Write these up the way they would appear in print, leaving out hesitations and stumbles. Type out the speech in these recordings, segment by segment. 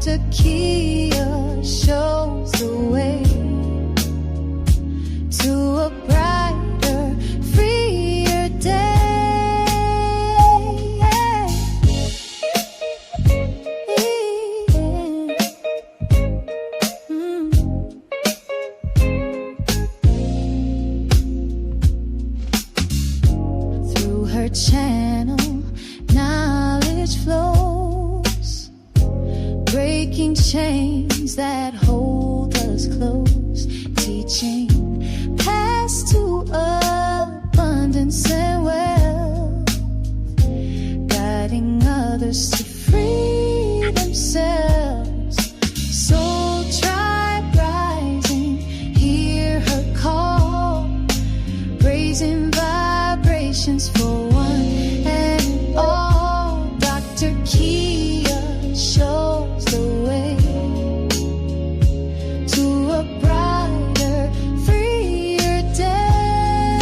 Dr. Kia shows the way to a brighter, freer day. Through her channel, knowledge flows, breaking chains that hold us close, teaching paths to abundance and wealth, guiding others to free themselves. Soul tribe rising, hear her call, raising vibrations for one and all. Dr. Kia shows the way to a brighter, freer day.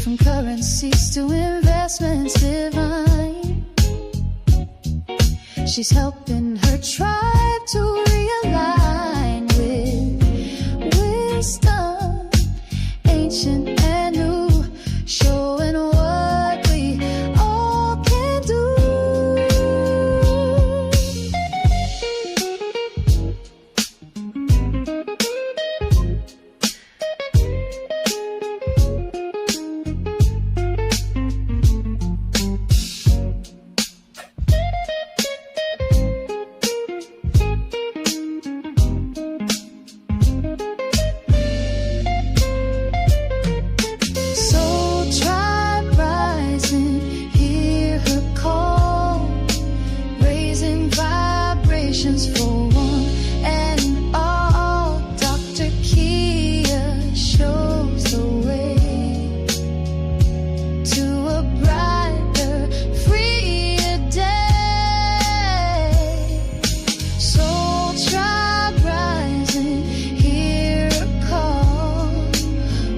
From currencies to investments divine, she's helping her tribe to realign with wisdom, ancient and new, showing what we all can do. Soul tribe rising, hear her call, raising vibrations for one and all. Dr. Kia shows the way to a brighter, freer day. Soul tribe rising, hear her call,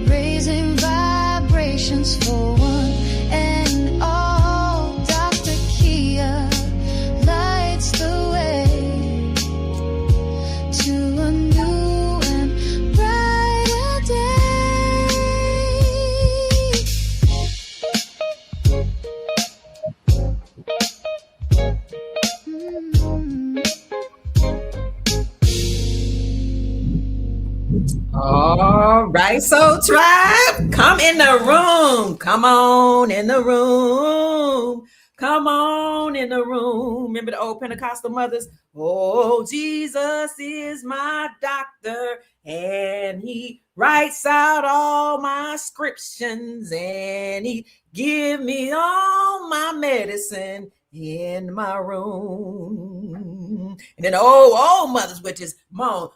raising vibrations for one and all. Dr. Kia lights the way to a new and brighter day. All right, Soul Tribe, come in the room. Come on in the room. Come on in the room. Remember the old Pentecostal mothers? Oh, Jesus is my doctor, and he writes out all my scriptions, and he give me all my medicine in my room. And then old mothers, which is moan.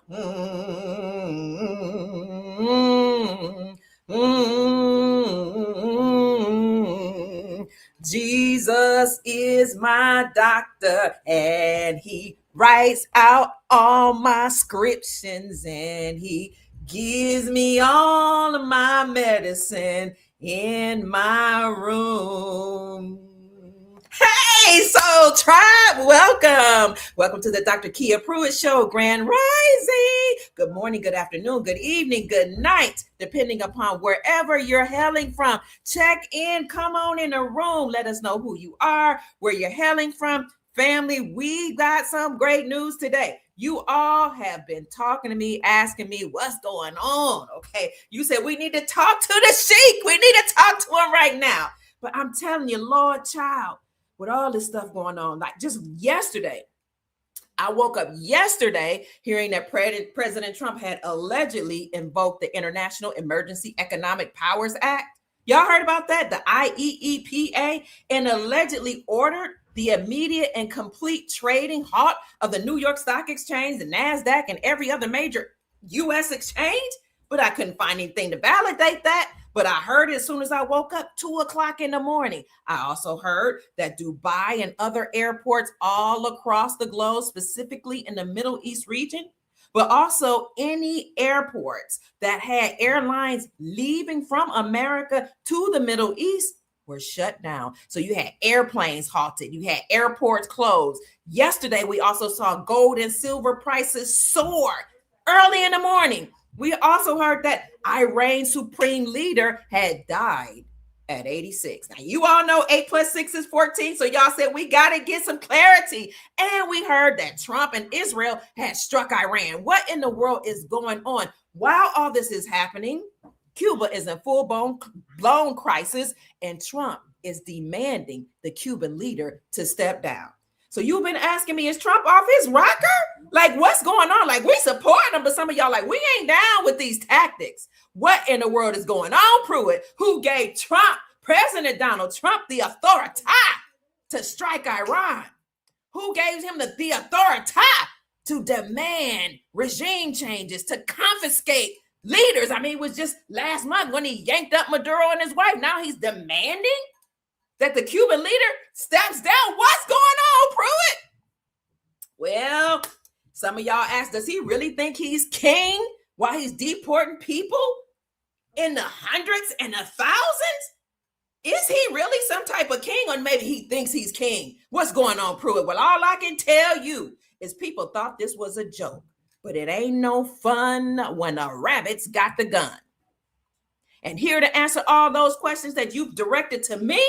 Jesus is my doctor, and he writes out all my scriptions, and he gives me all of my medicine in my room. Hey, Soul Tribe, welcome. Welcome to the Dr. Kia Pruitt Show, Grand Rising. Good morning, good afternoon, good evening, good night, depending upon wherever you're hailing from. Check in, come on in the room. Let us know who you are, where you're hailing from. Family, we got some great news today. You all have been talking to me, asking me what's going on, okay? You said we need to talk to the Sheik. We need to talk to him right now. But I'm telling you, Lord child, with all this stuff going on, like just yesterday, I woke up yesterday hearing that President Trump had allegedly invoked the International Emergency Economic Powers Act. Y'all heard about that? The IEEPA, and allegedly ordered the immediate and complete trading halt of the New York Stock Exchange, the NASDAQ, and every other major U.S. exchange. But I couldn't find anything to validate that. But I heard it as soon as I woke up, 2:00 in the morning. I also heard that Dubai and other airports all across the globe, specifically in the Middle East region, but also any airports that had airlines leaving from America to the Middle East, were shut down. So you had airplanes halted, you had airports closed. Yesterday, we also saw gold and silver prices soar early in the morning. We also heard that Iran's supreme leader had died at 86. Now, you all know 8 plus 6 is 14. So y'all said we got to get some clarity. And we heard that Trump and Israel had struck Iran. What in the world is going on? While all this is happening, Cuba is in full-blown crisis, and Trump is demanding the Cuban leader to step down. So you've been asking me, is Trump off his rocker? Like, what's going on? Like, we support him, but some of y'all like, we ain't down with these tactics. What in the world is going on, Pruitt? Who gave Trump, President Donald Trump, the authority to strike Iran? Who gave him the authority to demand regime changes, to confiscate leaders? I mean, it was just last month when he yanked up Maduro and his wife. Now he's demanding that the Cuban leader steps down. What's going on, Pruitt? Well, some of y'all asked, does he really think he's king while he's deporting people in the hundreds and the thousands? Is he really some type of king, or maybe he thinks he's king? What's going on, Pruitt? Well, all I can tell you is people thought this was a joke, but it ain't no fun when the rabbits got the gun. And here to answer all those questions that you've directed to me,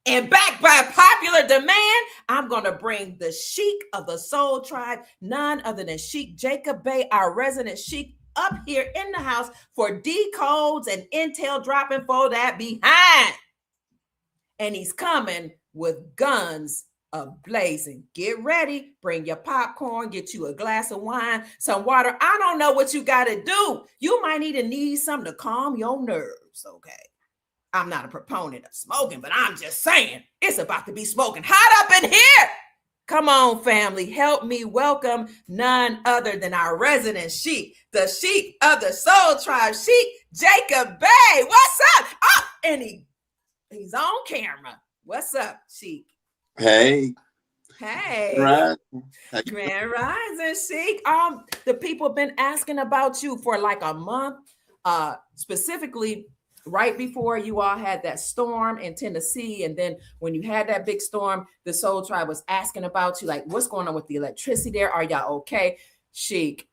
and backed by popular demand, I'm going to bring the Sheik of the Soul Tribe, none other than Sheik Jacob Bey, our resident Sheik, up here in the house for decodes and intel dropping for that behind. And he's coming with guns a-blazing. Get ready, bring your popcorn, get you a glass of wine, some water. I don't know what you got to do. You might need something to calm your nerves, okay? I'm not a proponent of smoking, but I'm just saying it's about to be smoking hot up in here. Come on, family, help me welcome none other than our resident Sheik, the Sheik of the Soul Tribe, Sheik Jacob Bey. What's up? Oh, and he's on camera. What's up, Sheik? Hey. Right. Grand Rising, Sheik. The people have been asking about you for like a month, specifically right before you all had that storm in Tennessee. And then when you had that big storm, the Soul Tribe was asking about you, like, what's going on with the electricity there? Are y'all okay? Sheik,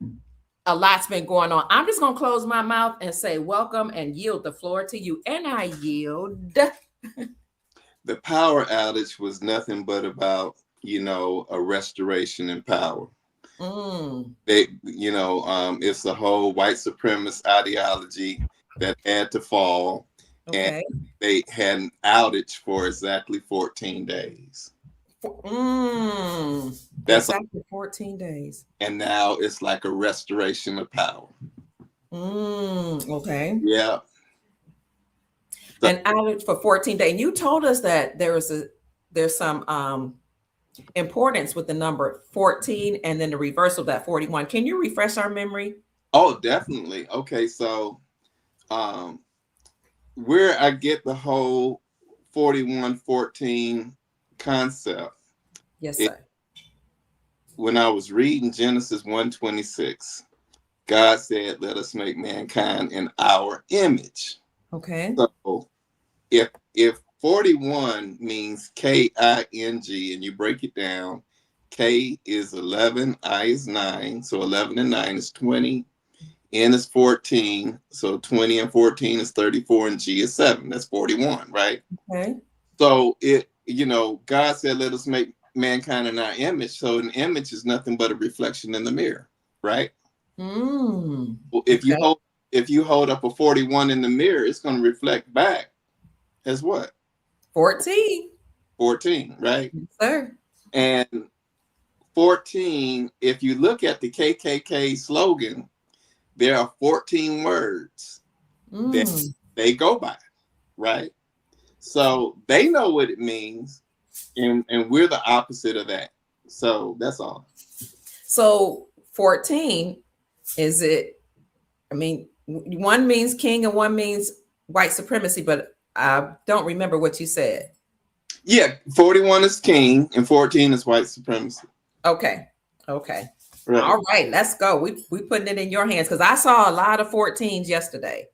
a lot's been going on. I'm just going to close my mouth and say welcome and yield the floor to you. And I yield. The power outage was nothing but about, a restoration in power. It's the whole white supremacist ideology that had to fall, and they had an outage for exactly 14 days. That's exactly 14 days. And now it's like a restoration of power. Okay. Yeah. An outage for 14 days. And you told us that there's some importance with the number 14 and then the reversal of that 41. Can you refresh our memory? Oh, definitely. Okay, so where I get the whole 41-14 concept. Yes, sir. When I was reading Genesis 1:26, God said, "Let us make mankind in our image." Okay. So if 41 means K-I-N-G, and you break it down, K is 11, I is 9, so 11 and 9 is 20. N is 14, so 20 and 14 is 34, and G is 7. That's 41, right? Okay. So God said, "Let us make mankind in our image." So an image is nothing but a reflection in the mirror, right? Well, if you hold up a 41 in the mirror, it's going to reflect back as what? 14. 14, right? Yes, sir. And 14, if you look at the KKK slogan, there are 14 words that they go by, right? So they know what it means, and we're the opposite of that. So that's all. So 14, is it, one means king and one means white supremacy, but I don't remember what you said. Yeah, 41 is king and 14 is white supremacy. Okay. Right. All right, let's go. We putting it in your hands because I saw a lot of 14s yesterday.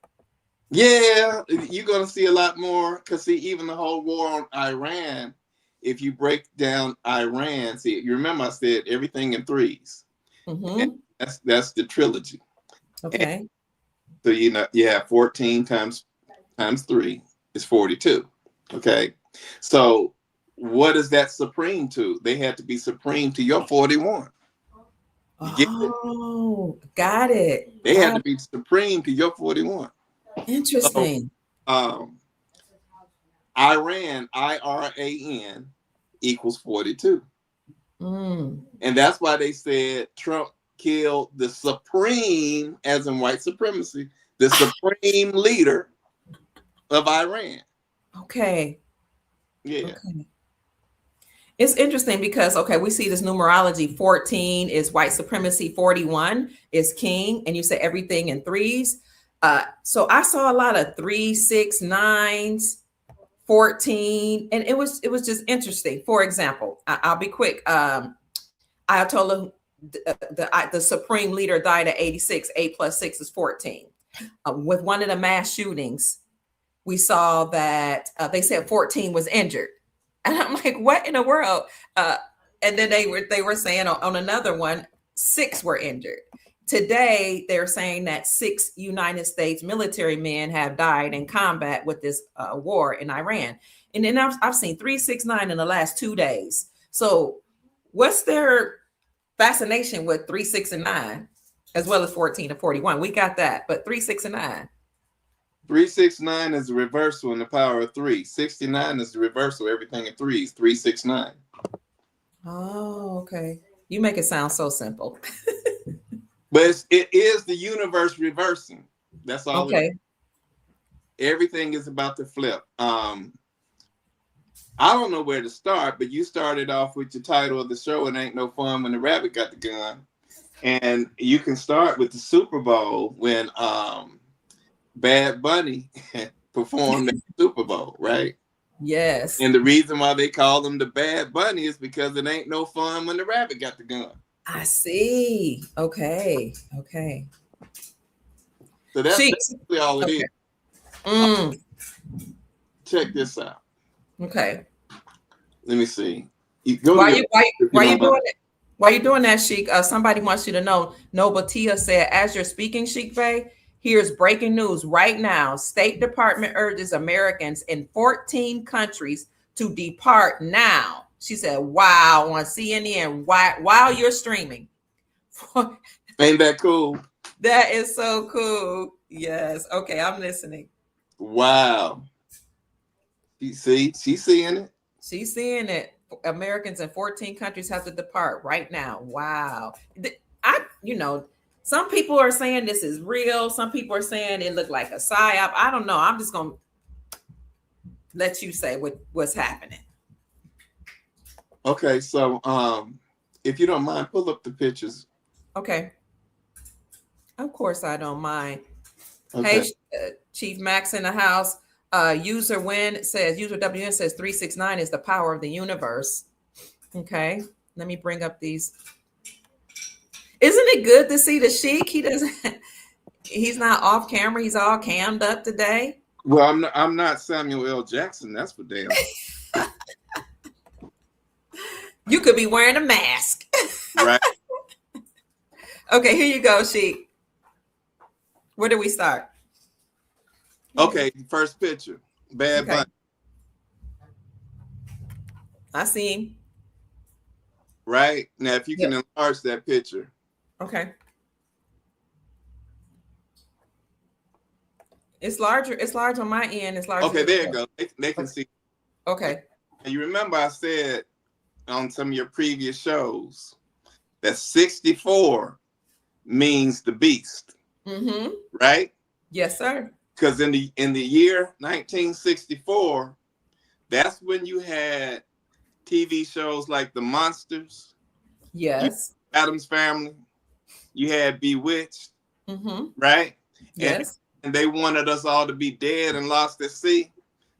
Yeah, you're going to see a lot more because see, even the whole war on Iran, if you break down Iran, see, you remember I said everything in threes. And that's the trilogy. And Okay. so you have 14 times 3 is 42. Okay. So what is that supreme to? They had to be supreme to your 41. You get it? Oh, got it. They had to be supreme to your 41. So Interesting. um Iran equals 42. Mm. And that's why they said Trump killed the supreme, as in white supremacy, the supreme leader of Iran. Okay. Yeah. Okay. It's interesting because, okay, we see this numerology 14 is white supremacy, 41 is king, and you say everything in threes. So I saw a lot of 3, 6, 9s, 14, and it was just interesting. For example, I'll be quick. Ayatollah, the supreme leader, died at 86. 8 plus 6 is 14. With one of the mass shootings, we saw that they said 14 was injured. And I'm like, what in the world? And then they were saying on another one, 6 were injured. Today, they're saying that 6 United States military men have died in combat with this war in Iran. And then I've seen 3, 6, 9 in the last 2 days. So what's their fascination with 3, 6, and 9, as well as 14 and 41? We got that, but 3, 6, and 9. 369 is the reversal in the power of 3. 69 is the reversal, everything in threes. 369. Oh, okay. You make it sound so simple. But it is the universe reversing. That's all. Okay. Everything is about to flip. I don't know where to start, but you started off with the title of the show, It Ain't No Fun When the Rabbit Got the Gun. And you can start with the Super Bowl when Bad Bunny performed at the Super Bowl, right? Yes. And the reason why they call them the Bad Bunny is because it ain't no fun when the rabbit got the gun. I see. Okay. Okay. So that's Sheik. basically all it is. Check this out. Okay. Let me see. You go Why to you doing it? Why you doing that, Sheik? Somebody wants you to know. Nobatia said, as you're speaking, Sheik Faye, here's breaking news right now. State Department urges Americans in 14 countries to depart now. She said, wow, on CNN, while you're streaming. Ain't that cool? That is so cool. Yes. Okay, I'm listening. Wow. She's seeing it. She's seeing it. Americans in 14 countries have to depart right now. Wow. Some people are saying this is real. Some people are saying it looked like a psyop. I don't know. I'm just going to let you say what's happening. Okay, so if you don't mind, pull up the pictures. Okay. Of course, I don't mind. Okay. Hey, Chief Max in the house. User WN says, user WN says 369 is the power of the universe. Okay. Let me bring up these. Isn't it good to see the Sheik? He's not off camera. He's all cammed up today. Well, I'm not Samuel L. Jackson. That's for damn. You could be wearing a mask. Right. Okay, here you go, Sheik. Where do we start? Okay, first picture. Bad Bunny. I see him. Right? Now, if you can enlarge that picture. Okay. It's larger. It's large on my end. It's larger. Okay, there you go. They can see. Okay. And you remember I said on some of your previous shows that 64 means the beast. Mm-hmm. Right? Yes, sir. Because in the year 1964, that's when you had TV shows like The Monsters. Yes. Addams Family. You had Bewitched. Mm-hmm. Right? Yes. And they wanted us all to be dead and lost at sea.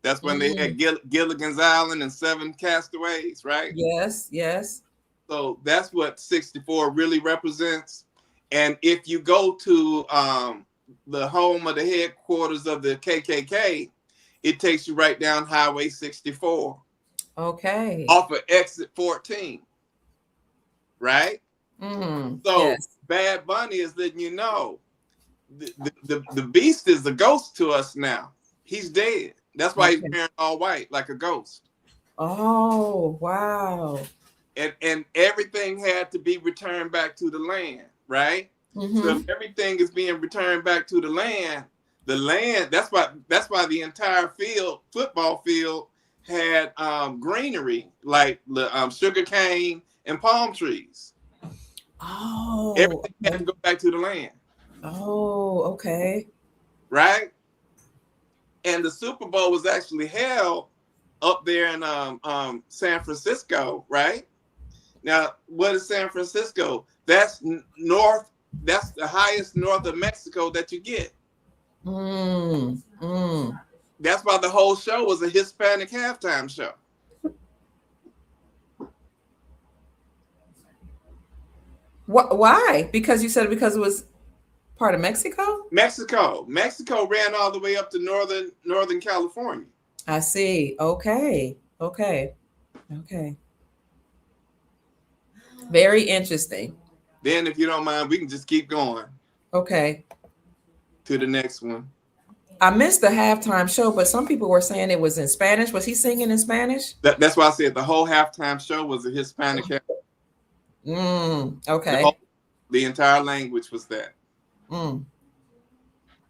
That's when they had Gilligan's Island and 7 Castaways, right? Yes, yes. So that's what 64 really represents. And if you go to the home of the headquarters of the KKK, it takes you right down Highway 64. Okay. Off of exit 14. Right? So yes. Bad Bunny is letting you know the beast is a ghost to us now. He's dead. That's why he's wearing all white like a ghost. Oh, wow. And everything had to be returned back to the land, right? So if everything is being returned back to the land, that's why the entire football field had greenery like the sugar cane and palm trees. Oh, everything had to go back to the land. Oh, okay. Right? And the Super Bowl was actually held up there in San Francisco, right? Now, what is San Francisco? That's north. That's the highest north of Mexico that you get. That's why the whole show was a Hispanic halftime show. Why? Because you said because it was part of Mexico? Mexico ran all the way up to northern California. I see. Okay. Very interesting. Then, if you don't mind, we can just keep going. Okay. To the next one. I missed the halftime show, but some people were saying it was in Spanish. Was he singing in Spanish? That's why I said the whole halftime show was a Hispanic. Okay. The entire language was that.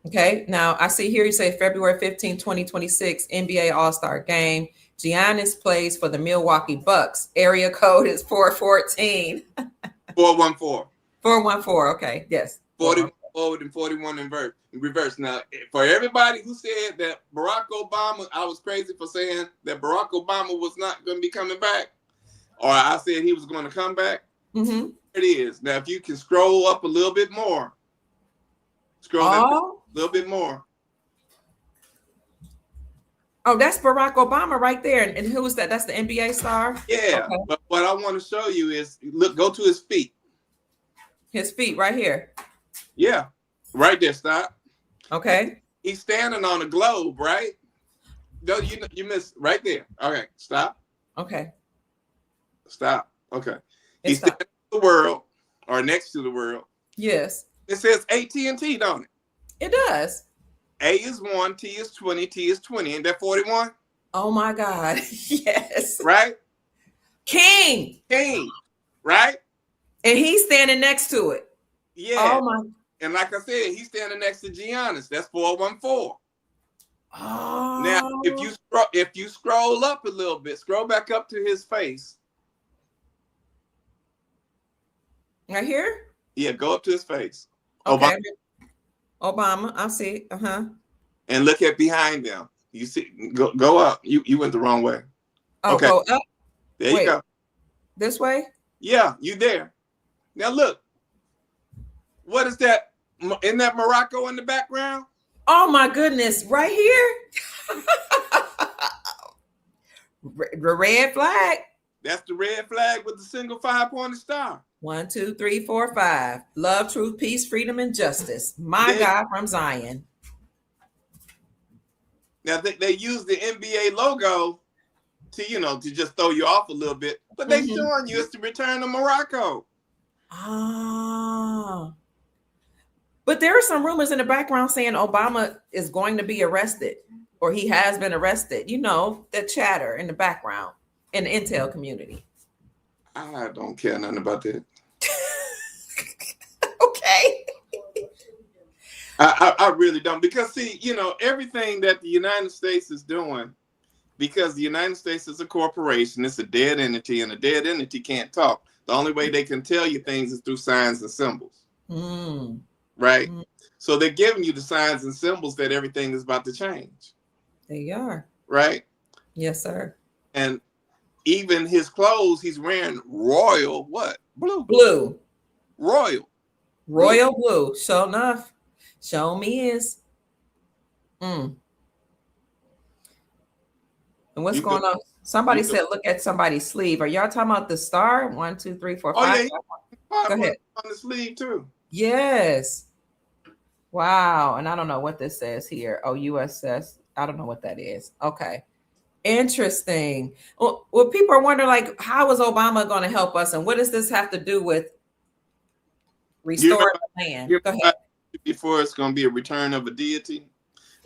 Okay. Now, I see here you say February 15, 2026, NBA All-Star Game. Giannis plays for the Milwaukee Bucks. Area code is 414. 414. 414. Okay. Yes. 40 forward and 41 in reverse. Now, for everybody who said that Barack Obama, I was crazy for saying that Barack Obama was not going to be coming back, or I said he was going to come back. There it is. Now, if you can scroll up a little bit more, a little bit more. Oh, that's Barack Obama right there. And who is that? That's the NBA star? Yeah. Okay. But what I want to show you is, go to his feet. His feet right here. Yeah. Right there. Stop. Okay. He's standing on a globe, right? No, you missed right there. Okay. Stop. Okay. Stop. Okay. He's standing in the world or next to the world. Yes. It says AT&T, don't it? It does. A is 1, T is 20, T is 20. Ain't that 41? Oh my God. Yes. Right? King. Right? And he's standing next to it. Yeah. Oh my. And like I said, he's standing next to Giannis. That's 414. Oh. Now, if you scroll up a little bit, scroll back up to his face. Right here? Yeah, go up to his face. Okay. Obama, I see. And look at behind them. You see, go up. You went the wrong way. Oh, okay. Go up. There you go. This way? Yeah, you there. Now look. What is that? Isn't that Morocco in the background? Oh my goodness, right here. The red flag. That's the red flag with the single 5-pointed star. 1, 2, 3, 4, 5. Love, truth, peace, freedom, and justice. My God from Zion. Now they use the NBA logo to just throw you off a little bit, but they showing you it's the return of Morocco. But there are some rumors in the background saying Obama is going to be arrested, or he has been arrested. The chatter in the background in the intel community. I don't care nothing about that. Okay. I really don't, because everything that the United States is doing, because the United States is a corporation, it's a dead entity, and a dead entity can't talk. The only way they can tell you things is through signs and symbols. Right? So they're giving you the signs and symbols that everything is about to change. They are. Right? Yes, sir. And even his clothes, he's wearing royal what? Blue. Royal blue. Sure enough. Show me is. And what's going on? Somebody said, look at somebody's sleeve. Are y'all talking about the star? 1, 2, 3, 4, 5. Yeah. Go ahead. On the sleeve too. Yes. Wow. And I don't know what this says here. Oh, USS. I don't know what that is. Okay. Interesting. Well, people are wondering, like, how is Obama going to help us? And what does this have to do with You restoring remember, the land? you Go ahead. remember before it's going to be a return of a deity?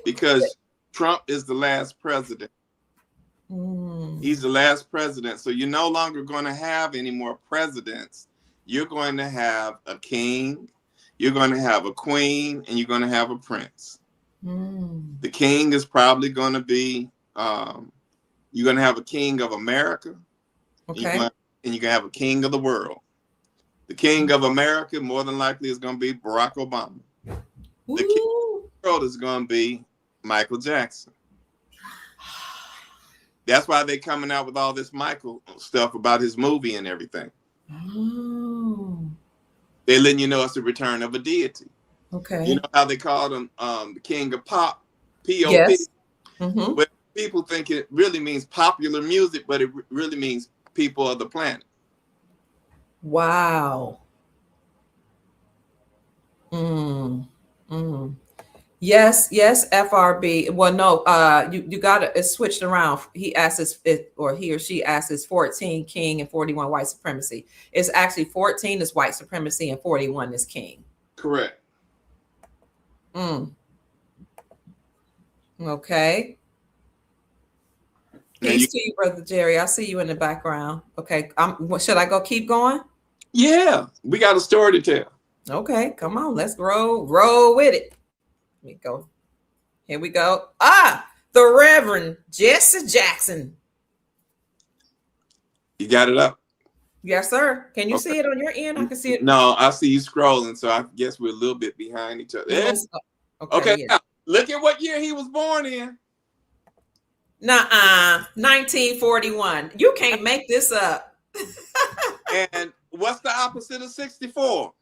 Because Trump is the last president. He's the last president. So you're no longer going to have any more presidents. You're going to have a king, you're going to have a queen, and you're going to have a prince. The king is probably going to be, you're going to have a king of America. Okay. And you're going to have a king of the world. The king of America more than likely is going to be Barack Obama. The king of the world is going to be Michael Jackson. That's why they're coming out with all this Michael stuff about his movie and everything. They're letting you know it's the return of a deity. Okay. You know how they called him the king of pop, P-O-P? Yes. But people think it really means popular music, but it really means people of the planet. Wow. Yes, FRB. Well, no, you got it. It's switched around. He asks or he or she asks 14 king and 41 white supremacy. It's actually 14 is white supremacy and 41 is king. Correct. Okay. Peace to you, Brother Jerry. I see you in the background. Okay. Should I go keep going? Yeah, we got a story to tell. Okay, come on. Let's roll with it. Let me go. Here we go. The Reverend Jesse Jackson. You got it up? Yes, sir. Can you see it on your end? I can see it. No, I see you scrolling, so I guess we're a little bit behind each other. Yes. Okay, yeah. now, look at what year he was born in. 1941. You can't make this up. And what's the opposite of 64?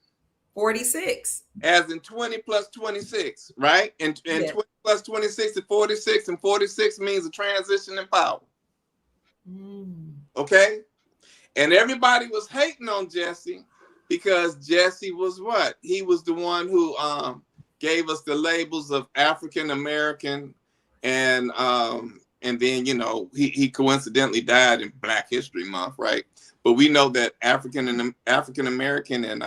46. As in 20 plus 26, right? And 20 plus 26 is 46, and 46 means a transition in power. Okay? And everybody was hating on Jesse because Jesse was what? He was the one who gave us the labels of African American, and then, you know, he coincidentally died in Black History Month, right? But we know that African American and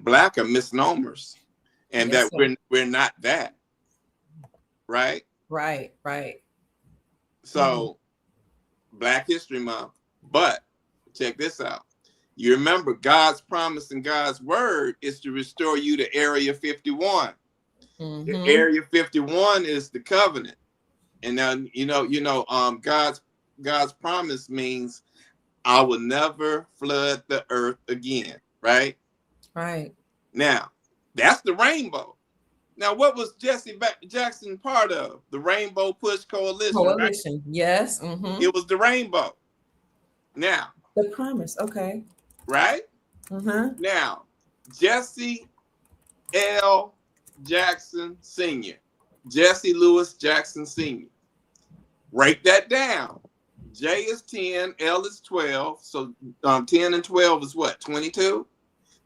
Black are misnomers, and that we're not that, right? Right. So Black History Month. But check this out. You remember God's promise and God's word is to restore you to Area 51. The Area 51 is the covenant. And now God's promise means I will never flood the earth again, right? Right. Now, that's the rainbow. Now, what was Jesse Jackson part of? The Rainbow Push Coalition. Right? Yes. It was the rainbow. Now. The promise. Okay. Right? Now, Jesse L. Jackson Sr. Jesse Lewis Jackson Sr. Write that down. J is 10, L is 12. So 10 and 12 is what? 22?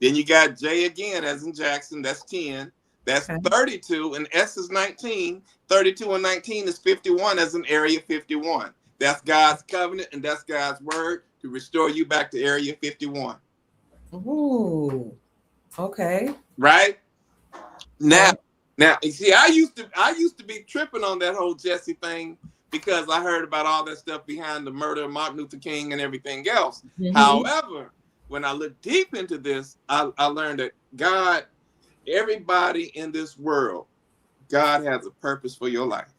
Then you got J again, as in Jackson, that's 10. That's 32, and S is 19. 32 and 19 is 51, as in Area 51. That's God's covenant, and that's God's word to restore you back to Area 51. Ooh, okay. Right? Now, you see, I used to be tripping on that whole Jesse thing because I heard about all that stuff behind the murder of Martin Luther King and everything else. However, when I look deep into this, I learned that God, everybody in this world, God has a purpose for your life.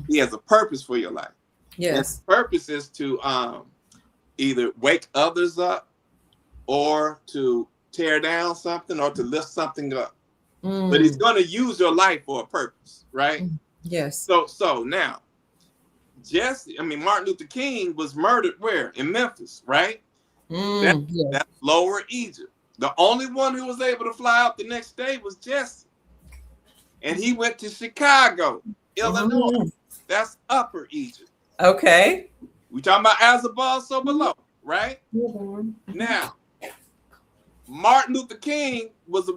He has a purpose for your life. Yes. And the purpose is to either wake others up or to tear down something or to lift something up. But he's going to use your life for a purpose, right? Yes. So now, Martin Luther King was murdered where? In Memphis, right? That's Lower Egypt. The only one who was able to fly out the next day was Jesse. And he went to Chicago, Illinois. That's Upper Egypt. Okay. We talking about as above, so below, right? Now, Martin Luther King was a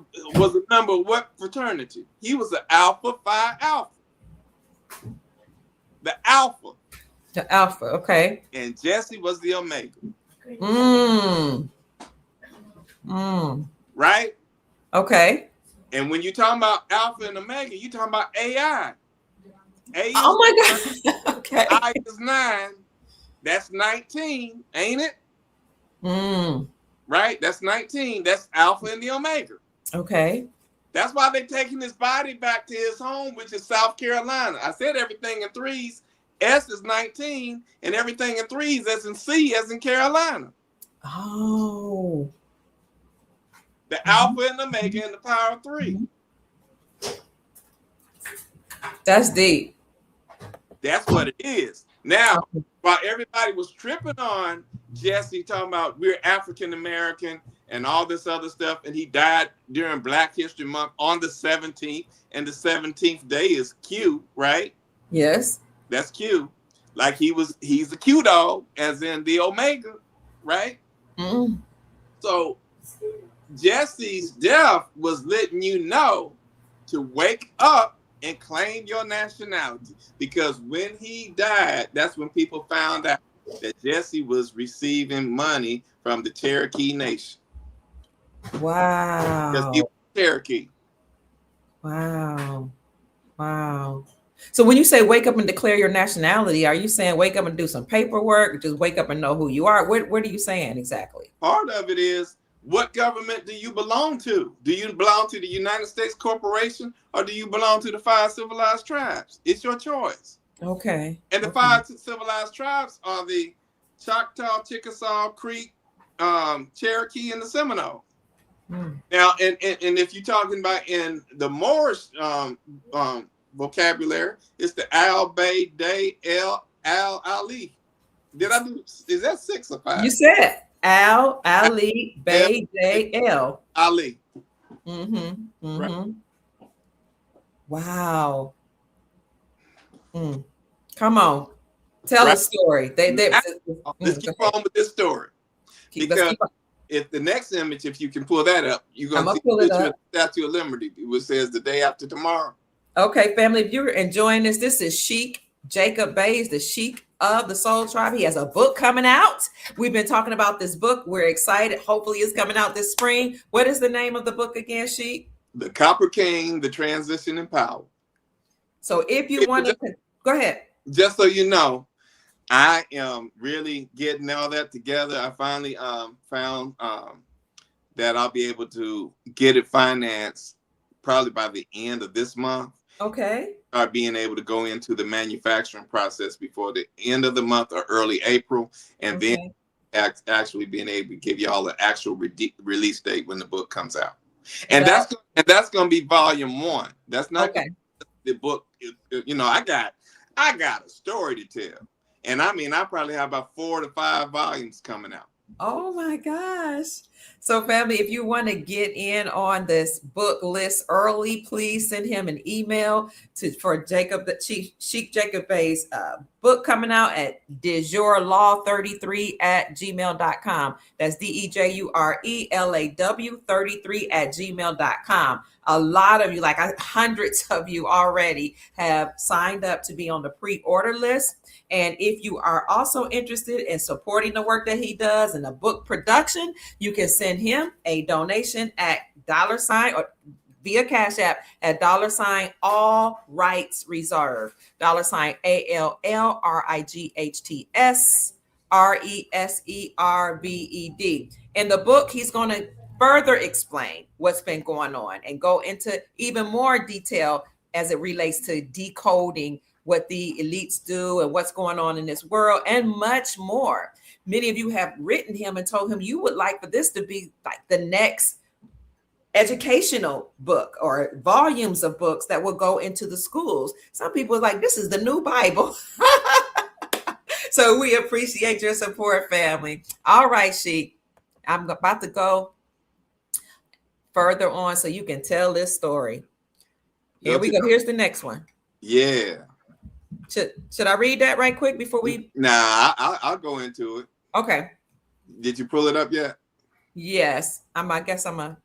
member of what fraternity? He was an Alpha Phi Alpha. The Alpha. The Alpha, okay. And Jesse was the Omega. Right? Okay. And when you're talking about Alpha and Omega, you're talking about AI. A is oh my God. Okay. I is 9. That's 19, ain't it? Right? That's 19. That's Alpha and the Omega. Okay. That's why they're taking his body back to his home, which is South Carolina. I said everything in 3s. S is 19, and everything in 3s as in C as in Carolina. Oh. The Alpha and the Omega and the power of 3. That's deep. That's what it is. Now, while everybody was tripping on Jesse talking about we're African American and all this other stuff, and he died during Black History Month on the 17th, and the 17th day is Q, right? Yes. That's Q. Like he's a Q dog, as in the Omega, right? So Jesse's death was letting you know to wake up and claim your nationality, because when he died, that's when people found out that Jesse was receiving money from the Cherokee Nation. Wow. Because he was Cherokee. Wow. So when you say wake up and declare your nationality, are you saying wake up and do some paperwork, or just wake up and know who you are? What are you saying exactly? Part of it is, what government do you belong to? Do you belong to the United States Corporation, or do you belong to the 5 civilized tribes? It's your choice. Okay. And the 5 civilized tribes are the Choctaw, Chickasaw, Creek, Cherokee, and the Seminole. Now, and if you're talking about in the Moorish vocabulary, it's the Al, Bay, Day, El, Al, Ali. Did I do? Is that 6 or 5? You said Al, Ali, Bay, Day, El. Ali. Right. Wow. Come on. Tell a story. Let's keep on with this story. Because if the next image, if you can pull that up, you're going to see the picture of the Statue of Liberty, which says the day after tomorrow. Okay, family, if you're enjoying this, this is Sheik Jacob Bays, the Sheik of the Soul Tribe. He has a book coming out. We've been talking about this book. We're excited. Hopefully it's coming out this spring. What is the name of the book again, Sheik? The Copper King, The Transition in Power. So if you want to, go ahead. Just so you know, I am really getting all that together. I finally found that I'll be able to get it financed probably by the end of this month. Okay. Start being able to go into the manufacturing process before the end of the month or early April, and then actually being able to give y'all the actual release date when the book comes out. And that's going to be volume 1. That's not the book. You know, I got a story to tell. And I mean, I probably have about 4 to 5 volumes coming out. Oh my gosh. So family, if you want to get in on this book list early, please send him an email for Jacob, the Sheik Jacob Bays book coming out at DeJurelaw33@gmail.com. That's DEJURELAW33@gmail.com. A lot of you, like hundreds of you already have signed up to be on the pre-order list. And if you are also interested in supporting the work that he does in the book production, you can send him a donation at $ or via Cash App at $ all rights reserved, $ ALLRIGHTS RESERVED. In the book, he's going to further explain what's been going on and go into even more detail as it relates to decoding what the elites do and what's going on in this world and much more. Many of you have written him and told him you would like for this to be like the next educational book or volumes of books that will go into the schools. Some people are like, this is the new Bible. So we appreciate your support, family. All right, Sheik, I'm about to go further on so you can tell this story. Here we go. Here's the next one. Yeah. Should I read that right quick before we? Nah, I'll go into it. Okay. Did you pull it up yet? Yes. I guess I'm a.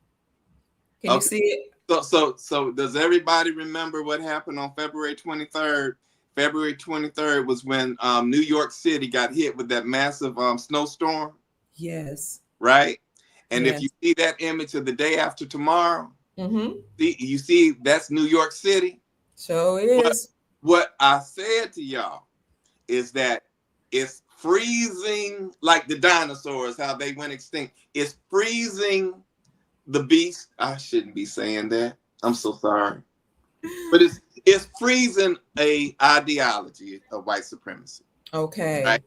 Can you Okay. see it? So does everybody remember what happened on February 23rd? February 23rd was when New York City got hit with that massive snowstorm, Yes. right? And if you Yes. see that image of the day after tomorrow, Mm-hmm. you see that's New York City. So What is. what I said to y'all is that it's freezing like the dinosaurs, how they went extinct. It's freezing the beast. I shouldn't be saying that. I'm so sorry. But it's freezing a ideology of white supremacy, right? Okay.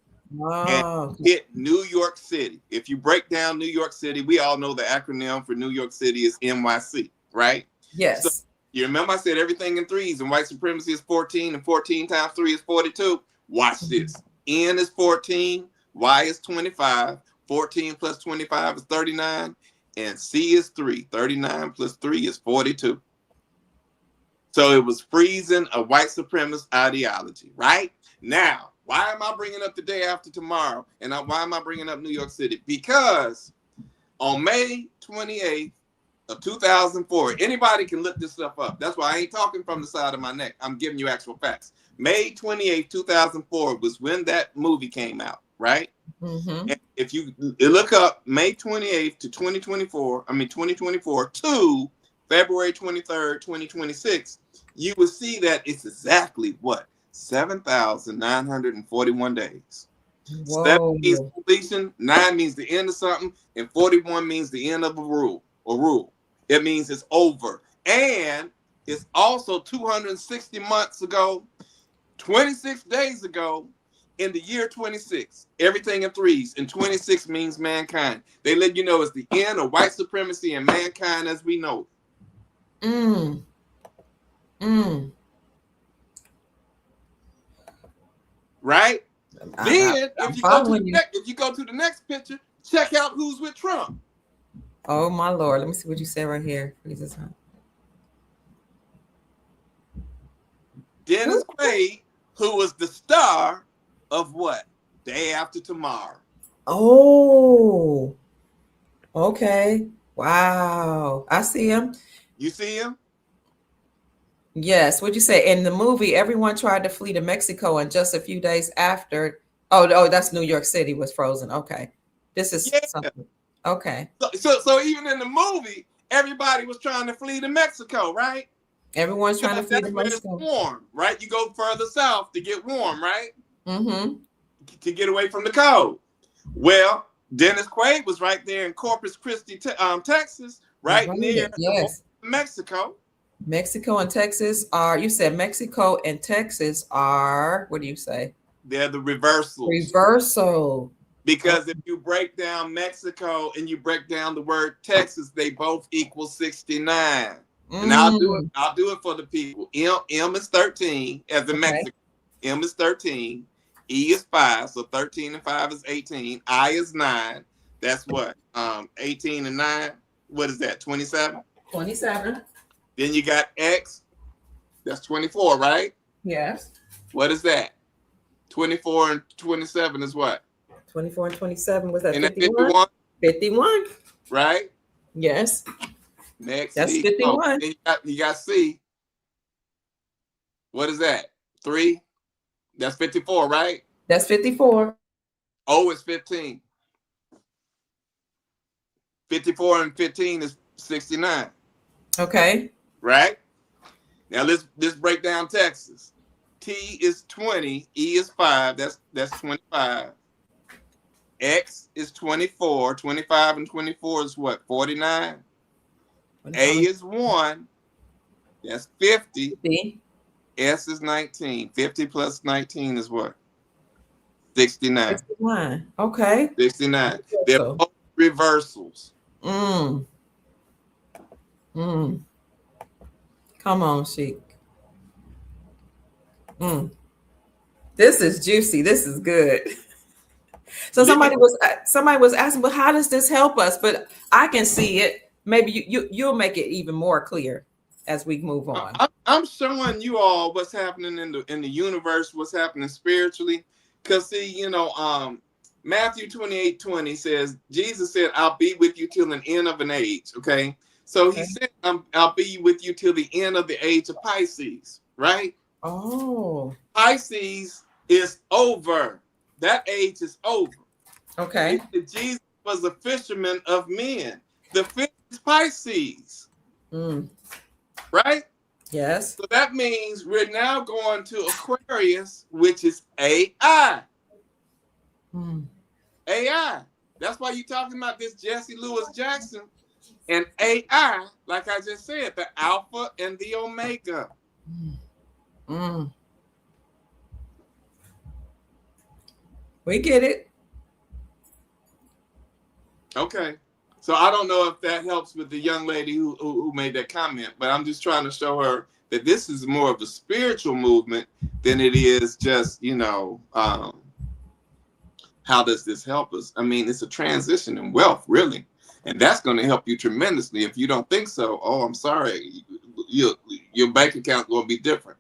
And Wow. hit New York City. If you break down New York City, we all know the acronym for New York City is NYC, right? So Yes. you remember I said everything in threes, and white supremacy is 14, and 14 times 3 is 42. Watch this. N is 14, Y is 25, 14 plus 25 is 39, and C is 3. 39 plus 3 is 42. So it was freezing a white supremacist ideology, right? Now, why am I bringing up the day after tomorrow? And why am I bringing up New York City? Because on May 28th of 2004, anybody can look this stuff up. That's why I ain't talking from the side of my neck. I'm giving you actual facts. May 28th, 2004 was when that movie came out, right? Mm-hmm. And if you look up May 28th to 2024 to February 23rd, 2026, you will see that it's exactly what? 7,941 days. 7 means Whoa. completion, 9 means the end of something, and 41 means the end of a rule or rule. It means it's over. And it's also 260 months ago, 26 days ago, in the year 26. Everything in threes, and 26 means mankind. They let you know it's the end of white supremacy and mankind as we know it. Mm. Mm. Right? I'm Then if you go to following you. the next picture, check out who's with Trump. Oh my Lord. Let me see what you say right here. Jesus. Dennis Quaid, who was the star of what? Day After Tomorrow. Oh. Okay. Wow. I see him. You see him? Yes. What'd you say? In the movie, everyone tried to flee to Mexico, and just a few days after, oh, that's New York City was frozen. Okay. This is Yeah. something. Okay. So even in the movie, everybody was trying to flee to Mexico, right? Everyone's trying to Because flee to that's where it's Mexico. warm, right? You go further south to get warm, right? Mm-hmm. To get away from the cold. Well, Dennis Quaid was right there in Corpus Christi, Texas, right near Right. the border Yes. of Mexico. Mexico and Texas are, you said Mexico and Texas are, what do you say? They're the reversals. Reversal. Because if you break down Mexico and you break down the word Texas, they both equal 69. And I'll do it for the people. M is 13 as in Okay. Mexico. M is 13. E is 5. So 13 and 5 is 18. I is 9. That's what? 18 and 9. What is that? 27? 27. Then you got X. That's 24, right? Yes. What is that? 24 and 27 is what? 24 and 27. Was that And that 51? 51, 51. right? Yes. Next, That's D. Oh, 51. then you got C. What is that? 3. That's 54, right? That's 54. O is 15. 54 and 15 is 69. Okay. Right? Now let's break down Texas. T is 20. E is 5. That's 25. X is 24. 25 and 24 is what? 49. A is 1. That's 50. 50. S is 19. 50 plus 19 is what? 69. 61. Okay. 69. They're both reversals. Mm. Mm. Come on, Sheik. Mm. This is juicy. This is good. So somebody was asking, but how does this help us? But I can see it. Maybe you'll make it even more clear as we move on. I'm showing you all what's happening in the universe, what's happening spiritually. Cause see, Matthew 28:20 says, Jesus said, I'll be with you till the end of an age. Okay. So he said, I'll be with you till the end of the age of Pisces, right? Oh. Pisces is over. That age is over. Okay. Jesus was a fisherman of men. The fish is Pisces. Right? Yes. So that means we're now going to Aquarius, which is AI. AI. That's why you're talking about this Jesse Lewis Jackson and AI, like I just said, the alpha and the omega. We get it. Okay. So I don't know if that helps with the young lady who made that comment, but I'm just trying to show her that this is more of a spiritual movement than it is just, how does this help us? I mean, it's a transition in wealth, really. And that's going to help you tremendously. If you don't think so, oh, I'm sorry. Your bank account will be different.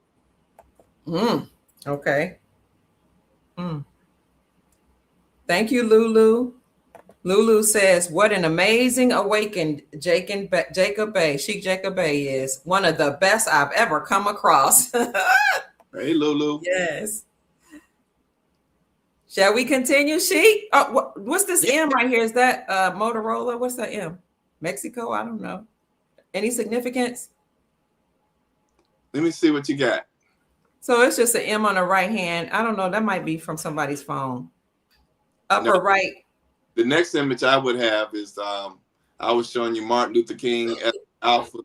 Okay. Thank you, Lulu. Lulu says, what an amazing awakened Jacob Bay, Sheik Jacob Bay is. One of the best I've ever come across. Hey, Lulu. Yes. Shall we continue, Sheik? Oh, what's this M right here? Is that Motorola? What's that M? Mexico? I don't know. Any significance? Let me see what you got. So it's just an M on the right hand. I don't know. That might be from somebody's phone. Upper right. The next image I would have is I was showing you Martin Luther King as Alpha.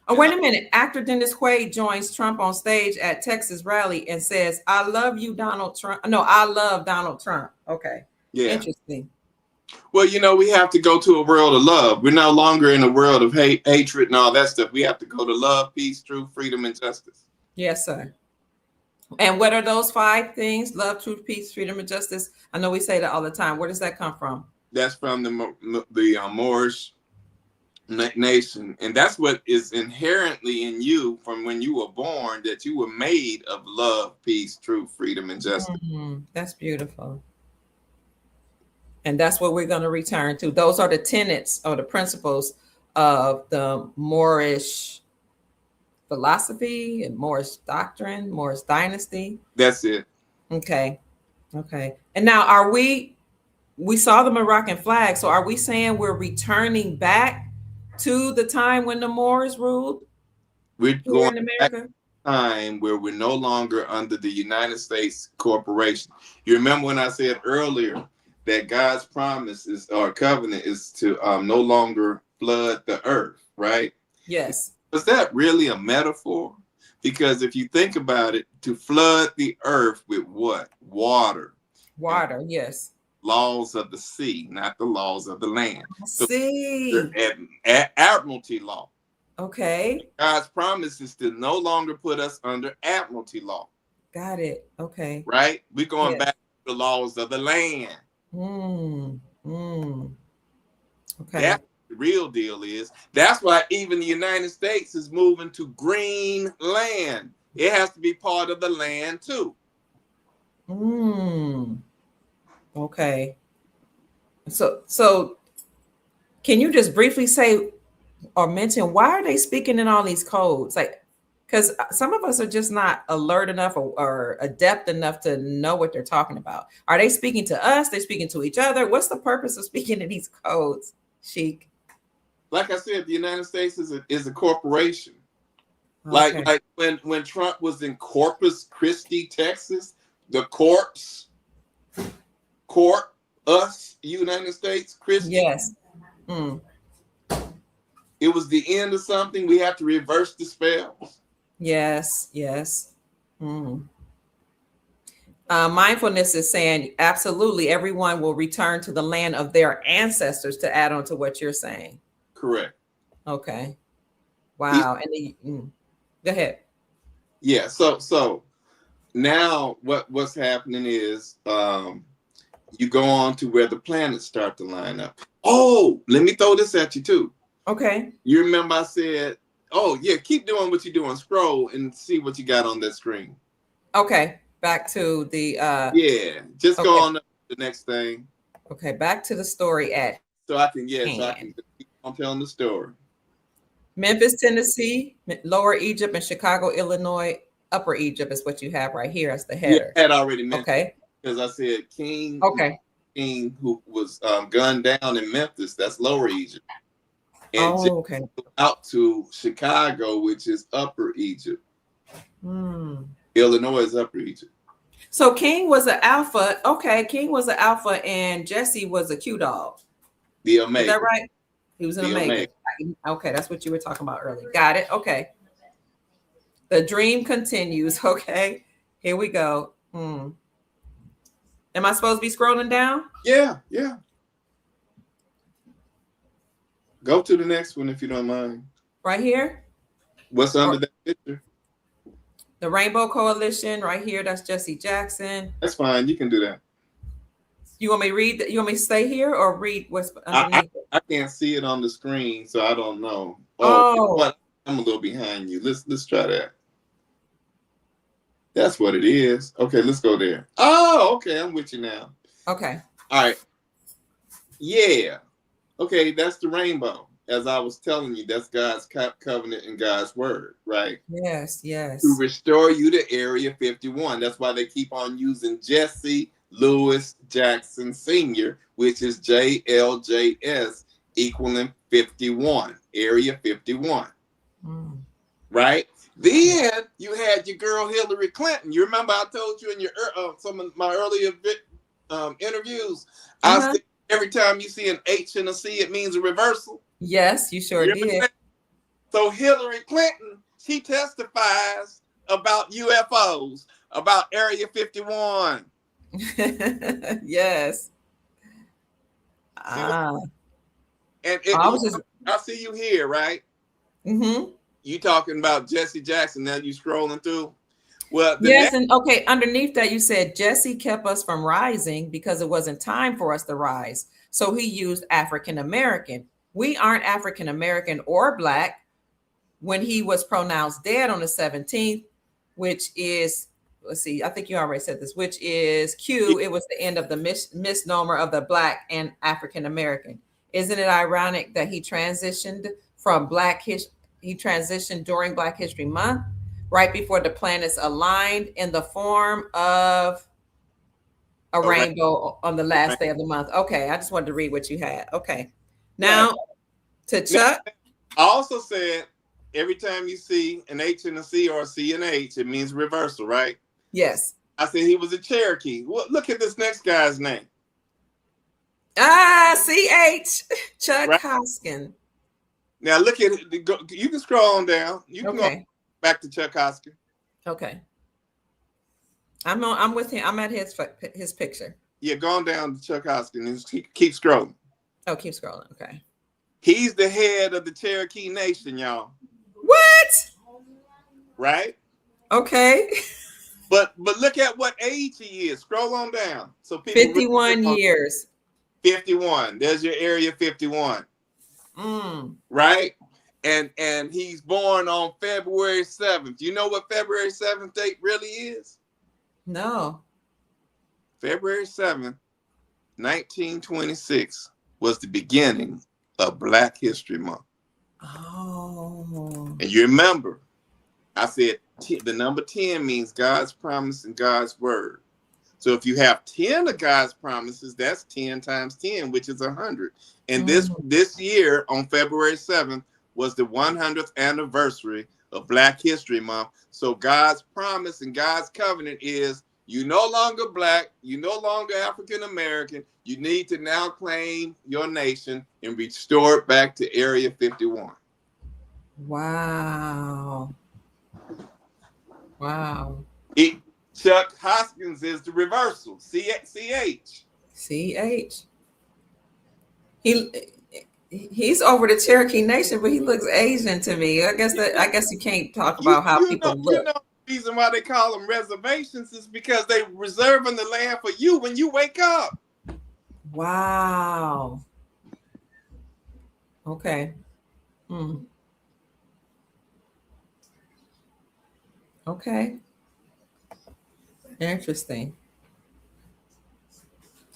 Oh, wait a minute. Actor Dennis Quaid joins Trump on stage at Texas rally and says, I love you, Donald Trump. No, I love Donald Trump. Okay. Yeah. Interesting. Well, we have to go to a world of love. We're no longer in a world of hatred and all that stuff. We have to go to love, peace, truth, freedom, and justice. Yes, sir. And what are those 5 things? Love, truth, peace, freedom, and justice. I know we say that all the time. Where does that come from? That's from the Moorish nation. And that's what is inherently in you from when you were born, that you were made of love, peace, truth, freedom, and justice. That's beautiful. And that's what we're going to return to. Those are the tenets or the principles of the Moorish philosophy and Moorish doctrine, Moorish dynasty. That's it. Okay. And now we saw the Moroccan flag. So are we saying we're returning back to the time when the Moors ruled? We're going in America? Back to a time where we're no longer under the United States corporation. You remember when I said earlier that God's promise is, or covenant, is to no longer flood the earth, right? Yes. Was that really a metaphor? Because if you think about it, to flood the earth with what? Water. Water, yes. Laws of the sea, not the laws of the land. Sea. Admiralty law. Okay. God's promise is to no longer put us under admiralty law. Got it. Okay. Right? We're going back to the laws of the land. Okay. That's the real deal is. That's why even the United States is moving to green land. It has to be part of the land too. Okay. So can you just briefly say or mention why are they speaking in all these codes? Like, because some of us are just not alert enough or adept enough to know what they're talking about. Are they speaking to us? They're speaking to each other? What's the purpose of speaking in these codes, Sheik? Like I said, the United States is a corporation. Okay. Like when Trump was in Corpus Christi, Texas, the us, United States, Christian. Yes. It was the end of something. We have to reverse the spells. Yes. Mindfulness is saying absolutely everyone will return to the land of their ancestors, to add on to what you're saying. Correct. Okay. Wow. Go ahead. Yeah. So now what's happening is you go on to where the planets start to line up. Oh, let me throw this at you too. Okay. You remember I said, oh yeah, keep doing what you're doing. Scroll and see what you got on that screen. Okay. Back to the just go on the next thing. Okay, back to the story at So I can keep on telling the story. Memphis, Tennessee, Lower Egypt, and Chicago, Illinois. Upper Egypt is what you have right here as the header. Yeah, I had already mentioned. Okay. Because I said King. Okay. King who was gunned down in Memphis. That's Lower Egypt. And okay. Out to Chicago, which is Upper Egypt. Illinois is Upper Egypt. So King was an alpha. Okay, King was an alpha, and Jesse was a Q dog. The Omega. Is that right? He was an Omega. Okay, that's what you were talking about earlier. Got it. Okay. The dream continues. Okay, here we go. Am I supposed to be scrolling down? Yeah. Go to the next one if you don't mind. Right here? What's under that picture? The Rainbow Coalition, right here. That's Jesse Jackson. That's fine. You can do that. You want me to read? You want me to stay here or read what's underneath? I can't see it on the screen, so I don't know. Oh. I'm a little behind you. Let's try that. That's what it is. Okay, let's go there. Oh, okay. I'm with you now. Okay. All right. Yeah. Okay, that's the rainbow. As I was telling you, that's God's covenant and God's word, right? Yes. To restore you to Area 51. That's why they keep on using Jesse Lewis Jackson Sr., which is JLJS equaling 51, Area 51. Right? Then you had your girl Hillary Clinton. You remember I told you in your some of my earlier interviews, I said every time you see an H and a C, it means a reversal. Yes, you sure did. So Hillary Clinton, she testifies about UFOs, about Area 51. Yes. And I see you here, right? You talking about Jesse Jackson. Now you scrolling through. Well, and okay, underneath that you said Jesse kept us from rising because it wasn't time for us to rise. So he used African American. We aren't African American or Black when he was pronounced dead on the 17th, which is, let's see, I think you already said this, which is Q. It was the end of the misnomer of the Black and African American. Isn't it ironic that he transitioned from he transitioned during Black History Month, right before the planets aligned in the form of a rainbow on the last day of the month? Okay, I just wanted to read what you had. Okay. Now, to Chuck. I also said every time you see an H and a C or a C and H, it means reversal, right? Yes. I said he was a Cherokee. Well, look at this next guy's name. CH, Chuck Hoskin. Now look at it. You can scroll on down. You can go back to Chuck Hoskin. Okay. I'm with him. I'm at his picture. Yeah, go on down to Chuck Hoskin and keep scrolling. Oh, keep scrolling. Okay. He's the head of the Cherokee Nation, y'all. What? Right? Okay. But look at what age he is. Scroll on down. So people 51 years. 51. There's your Area 51. Right? And he's born on February 7th. You know what February 7th date really is? No. February 7th, 1926 was the beginning of Black History Month. Oh. And you remember, I said the number 10 means God's promise and God's word. So if you have 10 of God's promises, that's 10 times 10, which is 100. And this year on February 7th was the 100th anniversary of Black History Month. So God's promise and God's covenant is you no longer Black, you no longer African American. You need to now claim your nation and restore it back to Area 51. Wow. Chuck Hoskins is the reversal. CH. He's over the Cherokee Nation, but he looks Asian to me. I guess you can't talk about how people look. You know the reason why they call them reservations is because they reserving the land for you when you wake up. Wow. Okay. Okay. Interesting.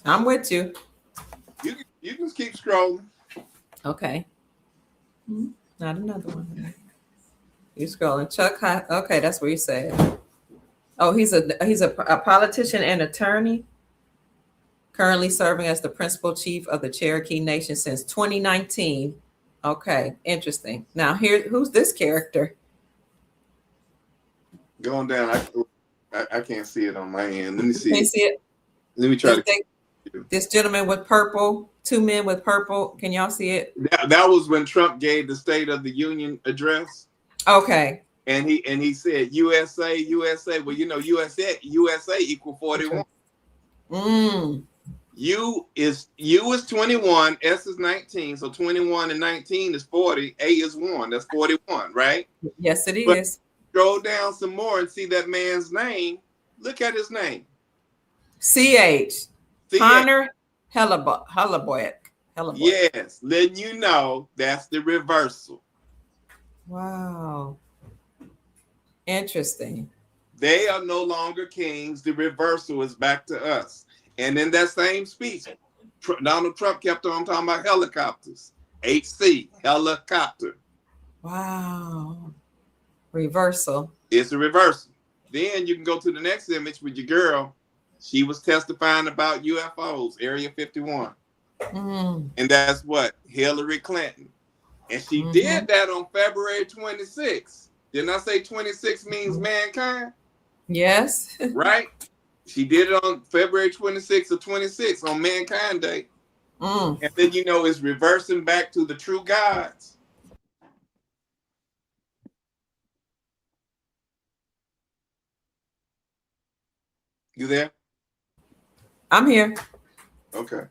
I'm with you. You can keep scrolling. Okay. Not another one. You scrolling. Okay, that's what you said. Oh, he's a politician and attorney, currently serving as the principal chief of the Cherokee Nation since 2019. Okay, interesting. Now here, who's this character? Going down, I can't see it on my end. Let me Can you see. see it? Let me try to. This gentleman with purple, two men with purple. Can y'all see it? That was when Trump gave the State of the Union address. Okay. And he said USA, USA. Well, you know, USA equal 41. U is 21, S is 19. So 21 and 19 is 40. A is 1. That's 41, right? Yes, it but is. Scroll down some more and see that man's name. Look at his name. CH. Connor Hellebuck. Yes, letting you know that's the reversal. Wow. Interesting. They are no longer kings. The reversal is back to us. And in that same speech, Donald Trump kept on talking about helicopters. HC, helicopter. Wow. Reversal. It's a reversal. Then you can go to the next image with your girl. She was testifying about UFOs, Area 51. And that's what? Hillary Clinton. And she did that on February 26th. Didn't I say 26 means mankind? Yes. Right? She did it on February 26th or 26th on Mankind Day. And then, you know, it's reversing back to the true gods. You there? I'm here. Okay.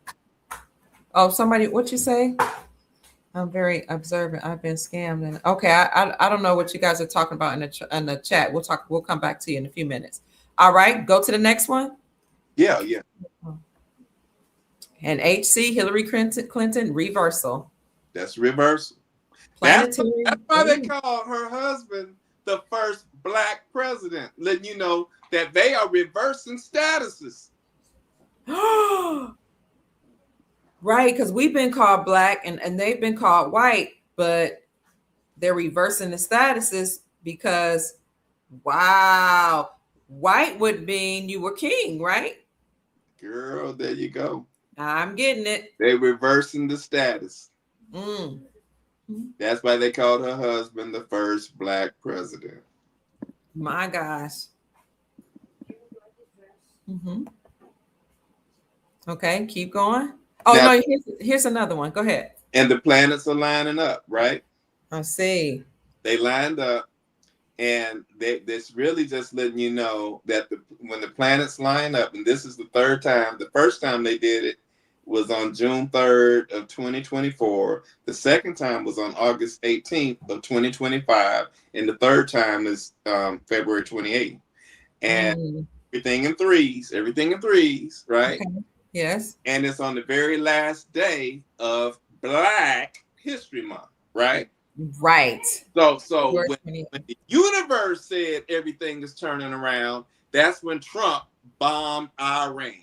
Oh, somebody, what you say? I'm very observant. I've been scammed. And okay, I don't know what you guys are talking about in the chat. We'll come back to you in a few minutes. All right, go to the next one. Yeah. And HC, Hillary Clinton, reversal. That's reversal. Planetary. That's why they called her husband the first Black president, letting you know that they are reversing statuses. Right, because we've been called Black and they've been called white, but they're reversing the statuses because, wow, white would mean you were king, right? Girl, there you go. I'm getting it. They're reversing the status. That's why they called her husband the first Black president. My gosh. Okay, keep going. Oh, now, no, here's another one. Go ahead. And the planets are lining up, right? I see. They lined up, and this really just letting you know that when the planets line up, and this is the third time. The first time they did it was on June 3rd of 2024. The second time was on August 18th of 2025. And the third time is February 28th. And everything in threes, right? Okay. Yes. And it's on the very last day of Black History Month, right? Right. So when the universe said everything is turning around, that's when Trump bombed Iran.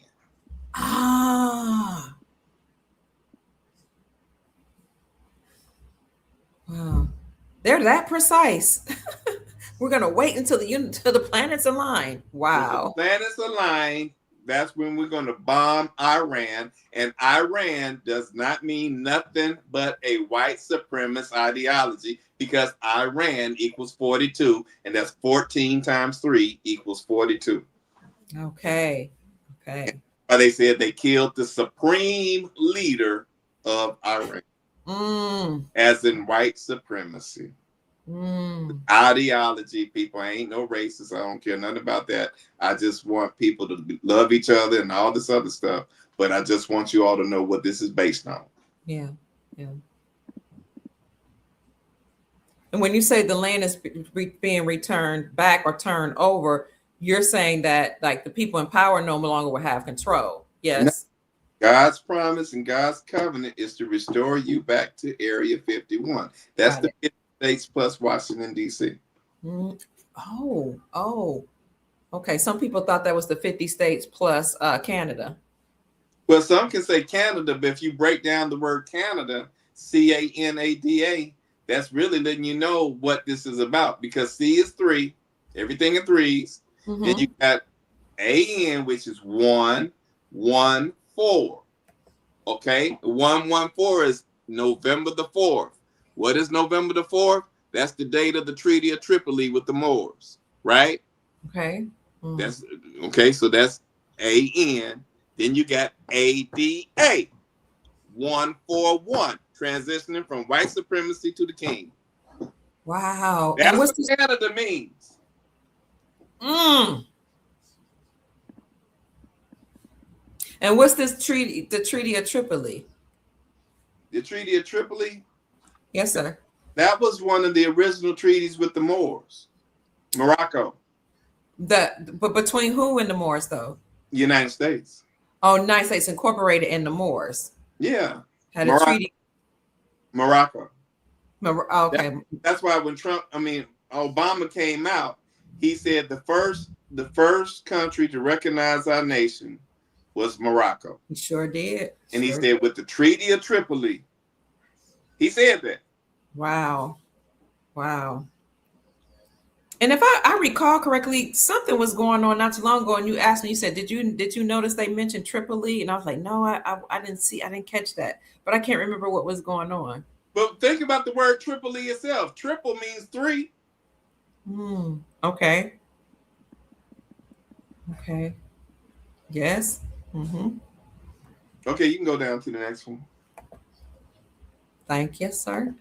Wow. They're that precise. We're gonna wait until the planets align. Wow. When the planets align, that's when we're gonna bomb Iran. And Iran does not mean nothing but a white supremacist ideology, because Iran equals 42, and that's 14 times 3 equals 42. Okay. They said they killed the supreme leader of Iran. As in white supremacy. Ideology, people. I ain't no racist. I don't care nothing about that. I just want people to love each other and all this other stuff. But I just want you all to know what this is based on. Yeah. And when you say the land is being returned back or turned over, you're saying that like the people in power no longer will have control. Yes. God's promise and God's covenant is to restore you back to Area 51. That's the 50 states plus Washington, D.C. Oh. Okay. Some people thought that was the 50 states plus Canada. Well, some can say Canada, but if you break down the word Canada, Canada, that's really letting you know what this is about, because C is 3, everything in 3s. Mm-hmm. Then you got AN, which is 114. Okay, 114 is November the 4th. What is November the 4th? That's the date of the Treaty of Tripoli with the Moors, right? Okay. Mm. That's okay. So that's AN. Then you got ADA, 141, transitioning from white supremacy to the king. Wow. That's and what's what Canada means. And what's this treaty? The Treaty of Tripoli. The Treaty of Tripoli. Yes, sir. That was one of the original treaties with the Moors, Morocco. But between who and the Moors, though? United States. Oh, United States incorporated in the Moors. Yeah. Had a treaty. Morocco. Okay. That's why when Obama came out, he said the first country to recognize our nation was Morocco. He sure did. And he said with the Treaty of Tripoli, he said that. Wow. And if I recall correctly, something was going on not too long ago, and you asked me, you said, did you notice they mentioned Tripoli? And I was like, no, I didn't catch that, but I can't remember what was going on. But think about the word Tripoli itself. Triple means 3. Okay. Yes. Mm-hmm. Okay, you can go down to the next one. Thank you, sir.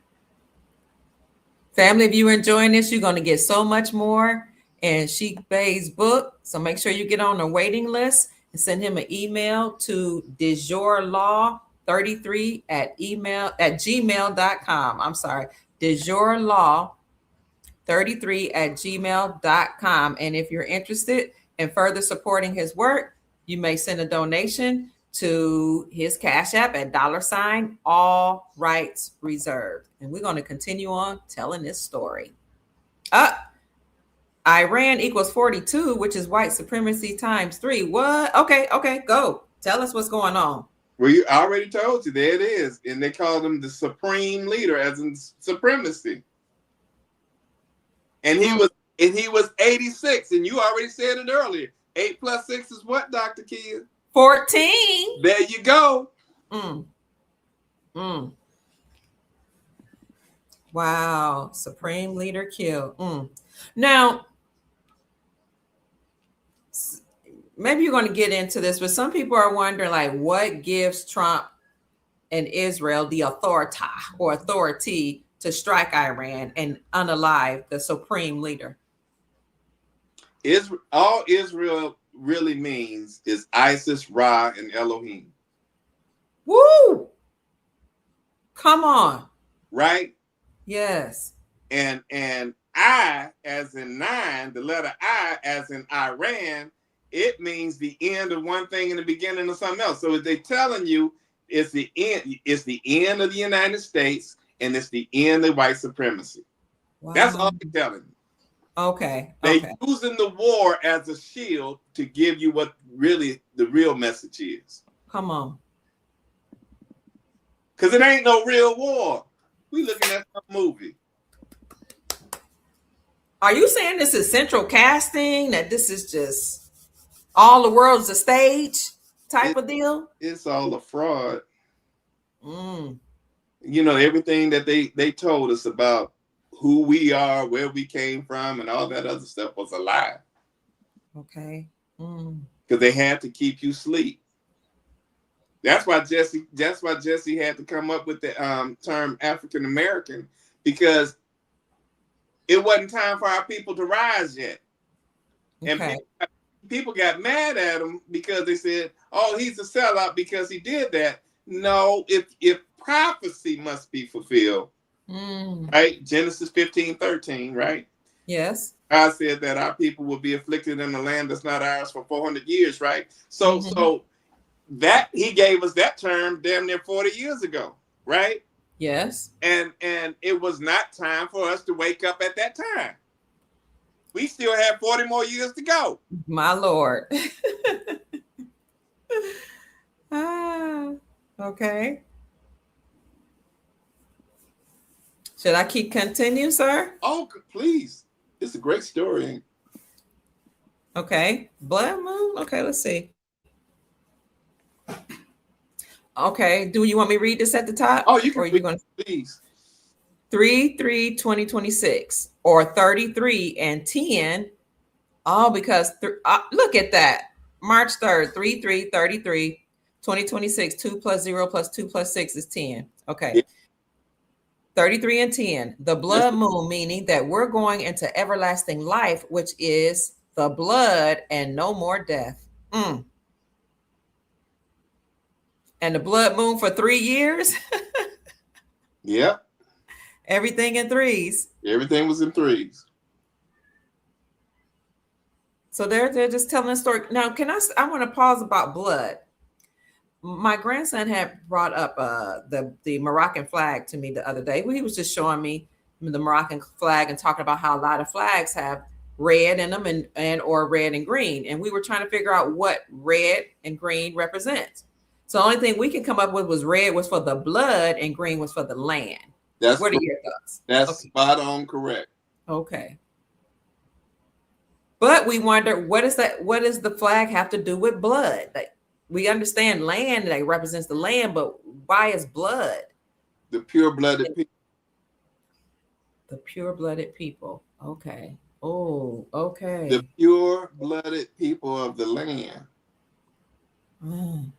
Family, if you're enjoying this, you're going to get so much more in Sheik Bey's book. So make sure you get on the waiting list and send him an email to dejourlaw33 at gmail.com. I'm sorry, dejourlaw33 at gmail.com. And if you're interested in further supporting his work, you may send a donation to his Cash App at $ all rights reserved. And we're going to continue on telling this story. Iran equals 42, which is white supremacy times 3. What? Okay, go. Tell us what's going on. Well, I already told you. There it is. And they called him the supreme leader, as in supremacy. And he was 86. And you already said it earlier. 8 plus 6 is what, Dr. Kia? 14. There you go. Wow. Supreme leader killed. Now, maybe you're going to get into this, but some people are wondering, like, what gives Trump and Israel the authority to strike Iran and unalive the supreme leader? All Israel really means is Isis, Ra, and Elohim. Woo! Come on. Right? Yes. And I, as in 9, the letter I, as in Iran, it means the end of one thing and the beginning of something else. So they're telling you it's the end of the United States, and it's the end of white supremacy. Wow. That's all they're telling you. Okay. They're using the war as a shield to give you what really the real message is. Come on. Because it ain't no real war. We looking at some movie. Are you saying this is central casting? That this is just all the world's a stage type of deal? It's all a fraud. You know, everything that they told us about who we are, where we came from, and all that other stuff was a lie. Okay. Because they had to keep you asleep. That's why Jesse had to come up with the term African American, because it wasn't time for our people to rise yet. Okay. And people got mad at him because they said, "Oh, he's a sellout because he did that." No, if prophecy must be fulfilled. Right? Genesis 15:13, right? Yes. God said that our people will be afflicted in a land that's not ours for 400 years, right? So that he gave us that term damn near 40 years ago, right? Yes. And it was not time for us to wake up at that time. We still have 40 more years to go. My Lord. Ah, okay. Should I keep continue, sir? Oh, please. It's a great story. Okay. Blood moon. Okay, let's see. Okay. Do you want me to read this at the top? Oh, you Or can are you read, going to please. 3/3/2026 or 33 and 10? Oh, because look at that. March 3rd, 3/3/33, 2026, 2 plus 0 plus 2 plus 6 is 10. Yeah. Okay. 33 and 10. The Yes. blood moon, meaning that we're going into everlasting life, which is the blood and no more death. Mm. And the blood moon for 3 years, Yeah. everything in threes. Everything was in threes. So they're just telling a story. Now, I want to pause about blood. My grandson had brought up the Moroccan flag to me the other day. He was just showing me the Moroccan flag and talking about how a lot of flags have red in them and or red and green. And we were trying to figure out what red and green represents. So the only thing we can come up with was red was for the blood and green was for the land. That's What are your thoughts? That's Okay. spot on correct. Okay. But we wonder, what is that? What does the flag have to do with blood? Like, we understand land that represents the land, but why is blood? The pure-blooded people. The pure-blooded people. Okay. Oh, okay. The pure-blooded people of the land. Mm.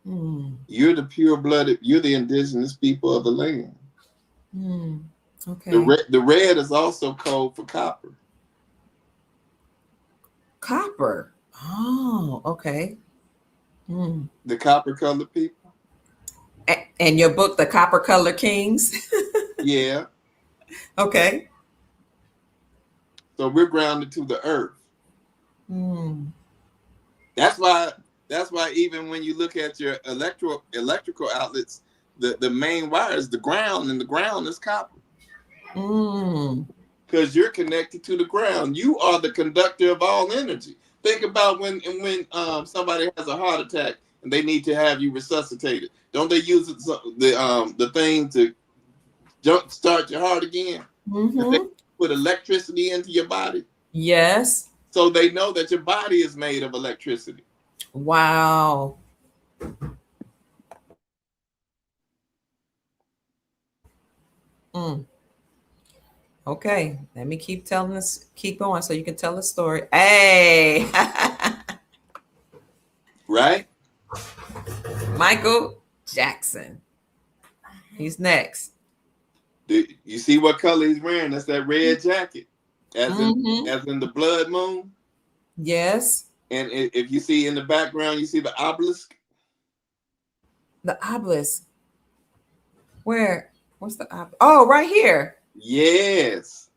Mm. You're the pure-blooded. You're the indigenous people of the land. Mm. Okay. The red is also code for copper. Copper. Oh, okay. Mm. The copper-colored people. And your book, The Copper Color Kings. Yeah. Okay. So we're grounded to the earth. Mm. That's why even when you look at your electrical outlets, the main wire is the ground, and the ground is copper. Mm. Because you're connected to the ground. You are the conductor of all energy. Think about when somebody has a heart attack and they need to have you resuscitated. Don't they use the thing to start your heart again? Mm-hmm. They put electricity into your body. Yes. So they know that your body is made of electricity. Wow. Mm. Okay, let me keep going so you can tell the story. Hey. Right? Michael Jackson. He's next. You see what color he's wearing? That's that red jacket. As Mm-hmm. in the blood moon. Yes. And if you see in the background, you see the obelisk. The obelisk. Where? What's the obelisk? Oh, right here. Yes.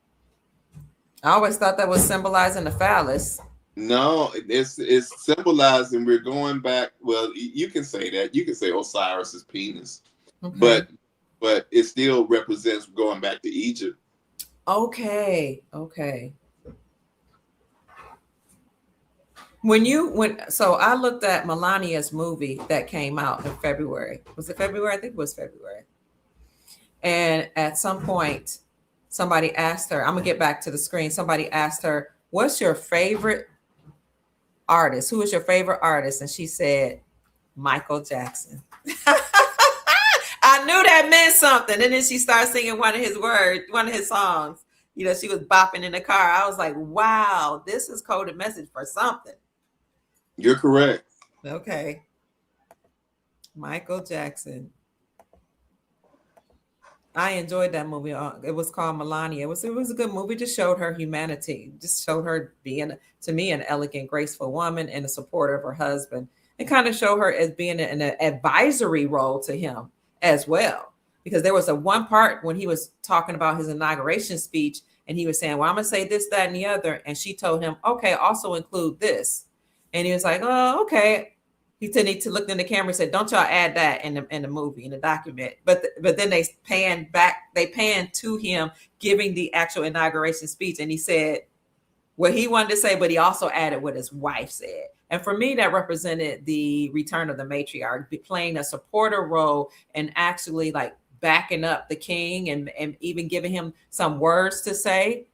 I always thought that was symbolizing the phallus. No, it's symbolizing we're going back. Well, you can say that. You can say Osiris's penis, Okay. but it still represents going back to Egypt. Okay. So I looked at Melania's movie that came out in February. Was it February? I think it was February. And at some point, somebody asked her, I'm gonna get back to the screen. Somebody asked her, what's your favorite artist? Who is your favorite artist? And she said, Michael Jackson. I knew that meant something. And then she started singing one of his songs. You know, she was bopping in the car. I was like, wow, this is coded message for something. You're correct. Okay. Michael Jackson. I enjoyed that movie. It was called Melania. It was a good movie. Just showed her humanity. Just showed her being, to me, an elegant, graceful woman and a supporter of her husband. And kind of show her as being in an advisory role to him as well. Because there was a one part when he was talking about his inauguration speech and he was saying, well, I'm going to say this, that, and the other. And she told him, okay, also include this. And he was like, oh, okay. He said he looked in the camera and said, don't y'all add that in the movie, in the document. But then they panned to him giving the actual inauguration speech. And he said, what he wanted to say, but he also added what his wife said. And for me, that represented the return of the matriarch, playing a supporter role and actually like backing up the king and even giving him some words to say.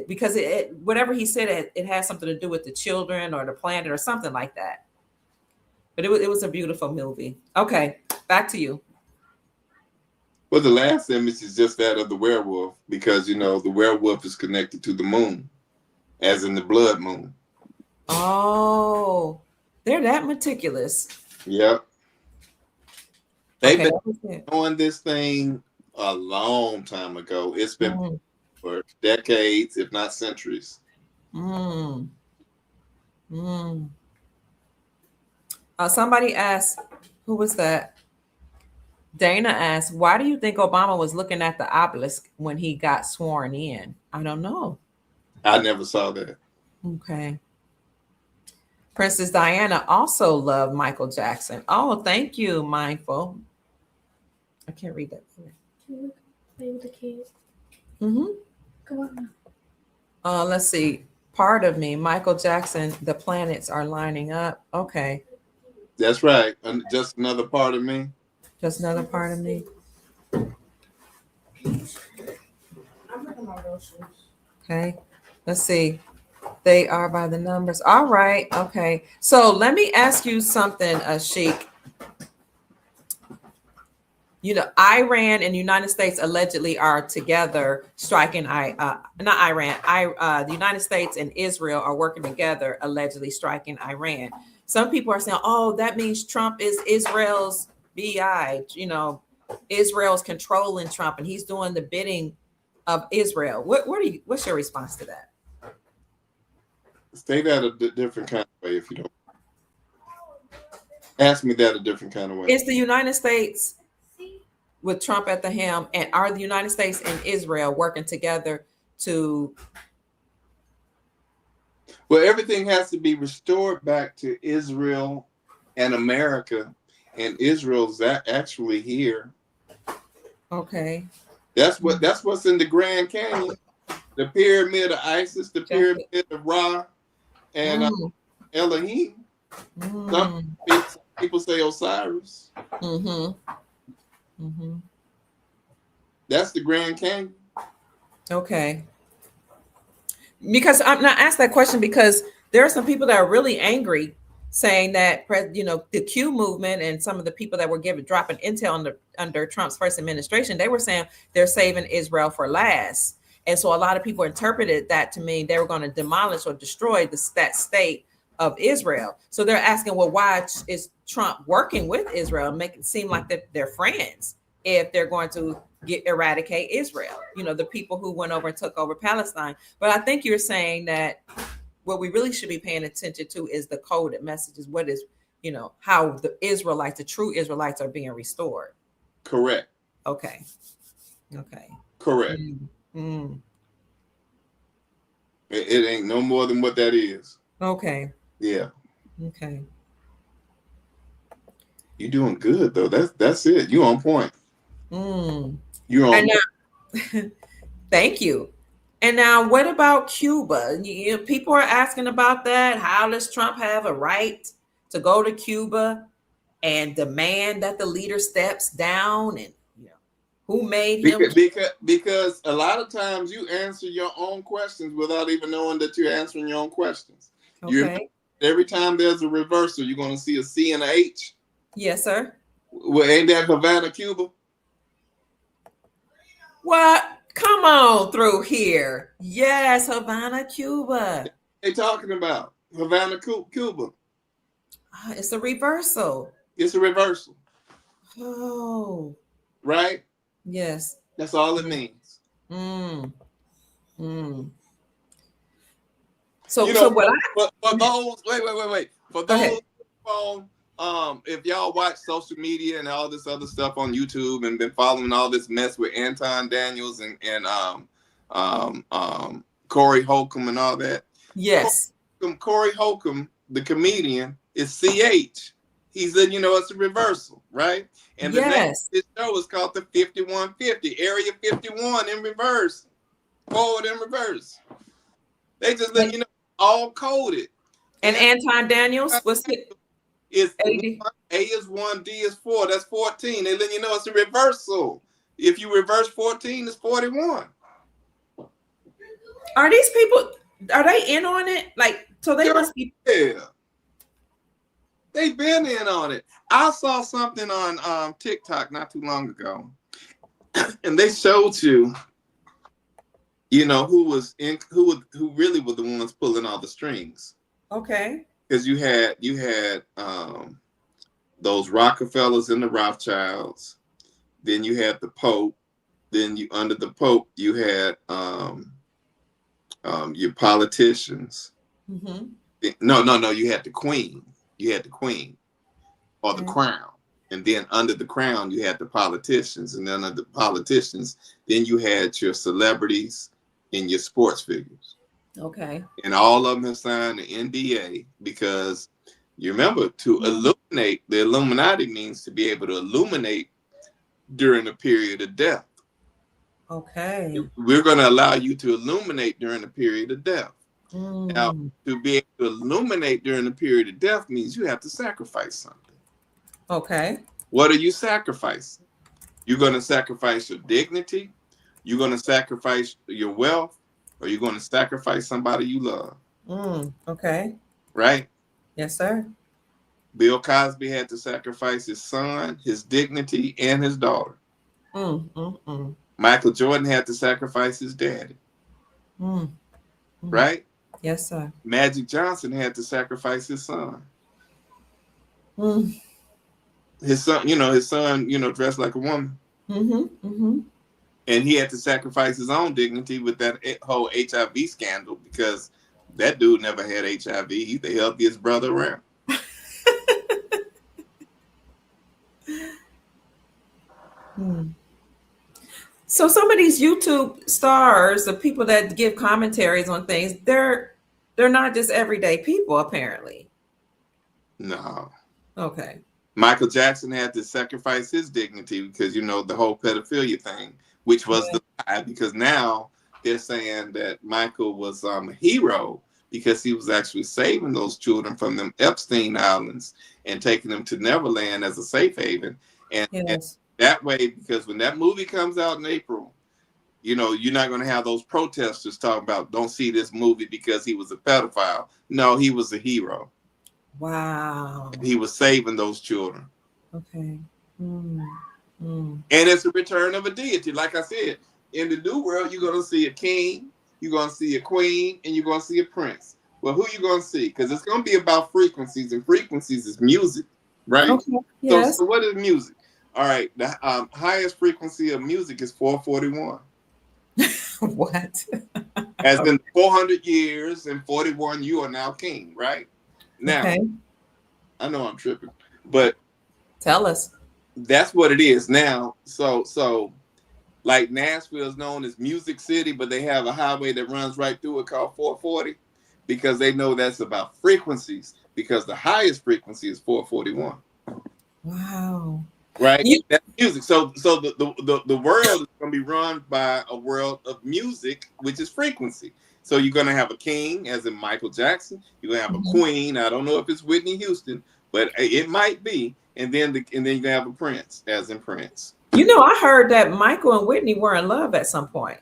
Because whatever he said, it has something to do with the children or the planet or something like that. But it was a beautiful movie. Okay, back to you. Well, the last image is just that of the werewolf, because the werewolf is connected to the moon, as in the blood moon. Oh, they're that meticulous. Yep. They've been doing this thing a long time ago. It's been for decades, if not centuries. Somebody asked, who was that? Dana asked, why do you think Obama was looking at the obelisk when he got sworn in? I don't know. I never saw that. Okay. Princess Diana also loved Michael Jackson. Oh, thank you, Mindful. I can't read that. Can you play with the kids? Come on. Let's see. Part of me, Michael Jackson, the planets are lining up. Okay. That's right. Just another part of me. Just another part of me. I'm looking at those shoes. Okay. Let's see. They are by the numbers. All right. Okay. So let me ask you something, Sheik. Iran and the United States allegedly are together striking. Not Iran. The United States and Israel are working together, allegedly striking Iran. Some people are saying, "Oh, that means Trump is Israel's BI." Israel's controlling Trump, and he's doing the bidding of Israel. What's your response to that? Say that a different kind of way, if you don't. Ask me that a different kind of way. Is the United States with Trump at the helm, and are the United States and Israel working together to? Well, everything has to be restored back to Israel and America, and Israel's actually here. Okay. That's what's in the Grand Canyon, the pyramid of Isis, the pyramid of Ra, and Elohim. Some people say Osiris. That's the Grand Canyon. Okay. Because I'm not asked that question because there are some people that are really angry, saying that the Q movement and some of the people that were dropping intel under Trump's first administration, they were saying they're saving Israel for last. And so a lot of people interpreted that to mean they were going to demolish or destroy that state of Israel. So they're asking, well, why is Trump working with Israel, make it seem like they're friends if they're going to eradicate Israel, the people who went over and took over Palestine. But I think you're saying that what we really should be paying attention to is the coded messages. What is, how the Israelites, the true Israelites, are being restored. Correct. Okay. Correct. It ain't no more than what that is. Okay. Yeah. Okay. You're doing good though. That's it. You on point. You're on point. Thank you. And now, what about Cuba? People are asking about that. How does Trump have a right to go to Cuba and demand that the leader steps down? And who made him? Because a lot of times you answer your own questions without even knowing that you're answering your own questions. Okay. Every time there's a reversal, you're going to see a C and a H. Yes, sir. Well, ain't that Havana, Cuba? What? Come on through here. Yes, Havana, Cuba. They talking about Havana, Cuba. It's a reversal. It's a reversal. Oh. Right? Yes. That's all it means. So what for those wait. For those if y'all watch social media and all this other stuff on YouTube and been following all this mess with Anton Daniels and Corey Holcomb and all that. Yes. Corey Holcomb, the comedian, is CH. He's it's a reversal, right? And the name of this show is called the 5150, Area 51 in reverse, forward in reverse. They just let you know all coded. And Anton Daniels was It's 80. A is 1, D is 4. That's 14. They let you know it's a reversal. If you reverse 14, it's 41. Are these people, are they in on it? Like, so they must be. Yeah. They've been in on it. I saw something on TikTok not too long ago, and they showed you, who really were the ones pulling all the strings. Okay. Because you had those Rockefellers and the Rothschilds. Then you had the Pope. Then under the Pope you had your politicians. Mm-hmm. No. You had the Queen. You had the Queen, or the Crown. And then under the Crown you had the politicians. And then under the politicians, then you had your celebrities and your sports figures. Okay. And all of them have signed the NDA because you remember, to illuminate, the Illuminati means to be able to illuminate during a period of death. Okay. We're going to allow you to illuminate during a period of death. Now, to be able to illuminate during a period of death means you have to sacrifice something. Okay. What are you sacrificing? You're going to sacrifice your dignity. You're going to sacrifice your wealth. Or you're going to sacrifice somebody you love. Okay. Right? Yes, sir. Bill Cosby had to sacrifice his son, his dignity, and his daughter. Michael Jordan had to sacrifice his daddy. Right? Yes, sir. Magic Johnson had to sacrifice his son. His son, dressed like a woman. And he had to sacrifice his own dignity with that whole HIV scandal, because that dude never had HIV. He's the healthiest brother around. So some of these YouTube stars, the people that give commentaries on things, they're not just everyday people, apparently. No. Okay. Michael Jackson had to sacrifice his dignity because, the whole pedophilia thing, which was the lie, because now they're saying that Michael was a hero because he was actually saving those children from them Epstein Islands and taking them to Neverland as a safe haven. And that way, because when that movie comes out in April, you're not going to have those protesters talking about, don't see this movie because he was a pedophile. No, he was a hero. Wow. He was saving those children. Okay. And it's a return of a deity. Like I said, in the new world, you're going to see a king, you're going to see a queen, and you're going to see a prince. Well, who you going to see? Because it's going to be about frequencies, and frequencies is music, right? Okay. Yes. So what is music? All right, the highest frequency of music is 441. What? As in 400 years and 41, you are now king, right? Now, I know I'm tripping, but tell us. That's what it is now. So like Nashville is known as Music City, but they have a highway that runs right through it called 440 because they know that's about frequencies, because the highest frequency is 441. Wow. Right? That's music. So the world is going to be run by a world of music, which is frequency. So you're going to have a king, as in Michael Jackson. You're going to have a queen. I don't know if it's Whitney Houston, but it might be. And then you're going to have a prince, as in Prince. I heard that Michael and Whitney were in love at some point.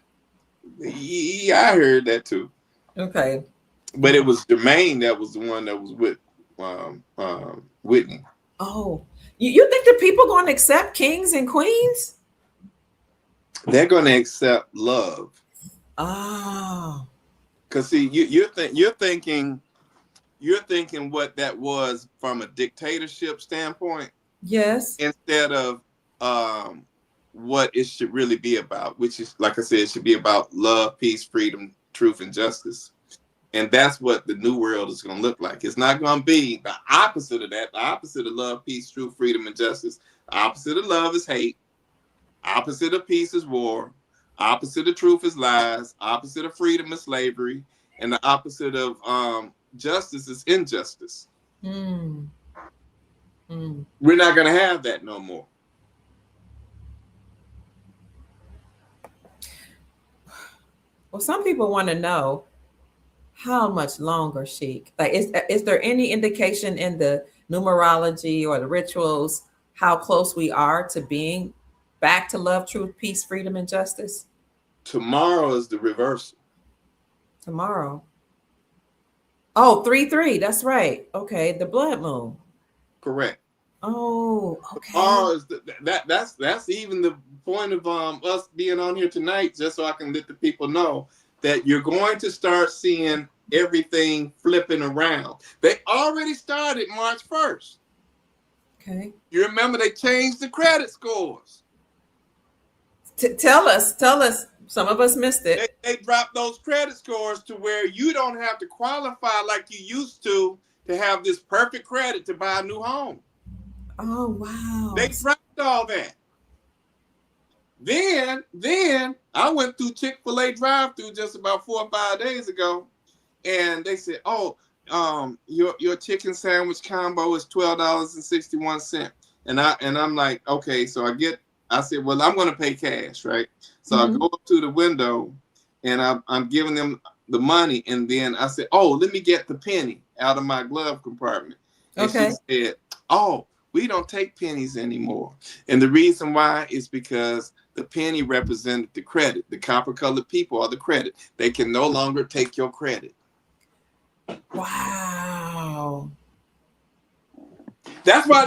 Yeah, I heard that too. Okay. But it was Jermaine that was the one that was with Whitney. Oh, you think the people going to accept kings and queens? They're going to accept love. Oh. Because see, you're thinking what that was from a dictatorship standpoint. Yes. Instead of what it should really be about, which is, like I said, it should be about love, peace, freedom, truth, and justice. And that's what the new world is going to look like. It's not going to be the opposite of that. The opposite of love, peace, truth, freedom, and justice. The opposite of love is hate. Opposite of peace is war. Opposite of truth is lies. Opposite of freedom is slavery. And the opposite of justice is injustice. We're not going to have that no more. Well, some people want to know, How much longer, Sheik? Like, is there any indication in the numerology or the rituals how close we are to being back to love, truth, peace, freedom, and justice? Tomorrow is the reversal. Tomorrow. Oh, 3-3. That's right. Okay, the blood moon. Correct. Oh, okay. Tomorrow is that's even the point of us being on here tonight, just so I can let the people know that you're going to start seeing everything flipping around. They already started March 1st. Okay. You remember they changed the credit scores. Tell us. Some of us missed it. They dropped those credit scores to where you don't have to qualify like you used to have this perfect credit to buy a new home. Oh, wow. They dropped all that. Then I went through Chick-fil-A drive-through just about 4 or 5 days ago, and they said, "Oh, your chicken sandwich combo is $12.61." And I'm like, okay, so I said, well, I'm going to pay cash, right? So I go up to the window, and I'm giving them the money, and then I said, oh, let me get the penny out of my glove compartment. And she said, oh, we don't take pennies anymore. And the reason why is because the penny represented the credit. The copper-colored people are the credit. They can no longer take your credit. Wow. That's why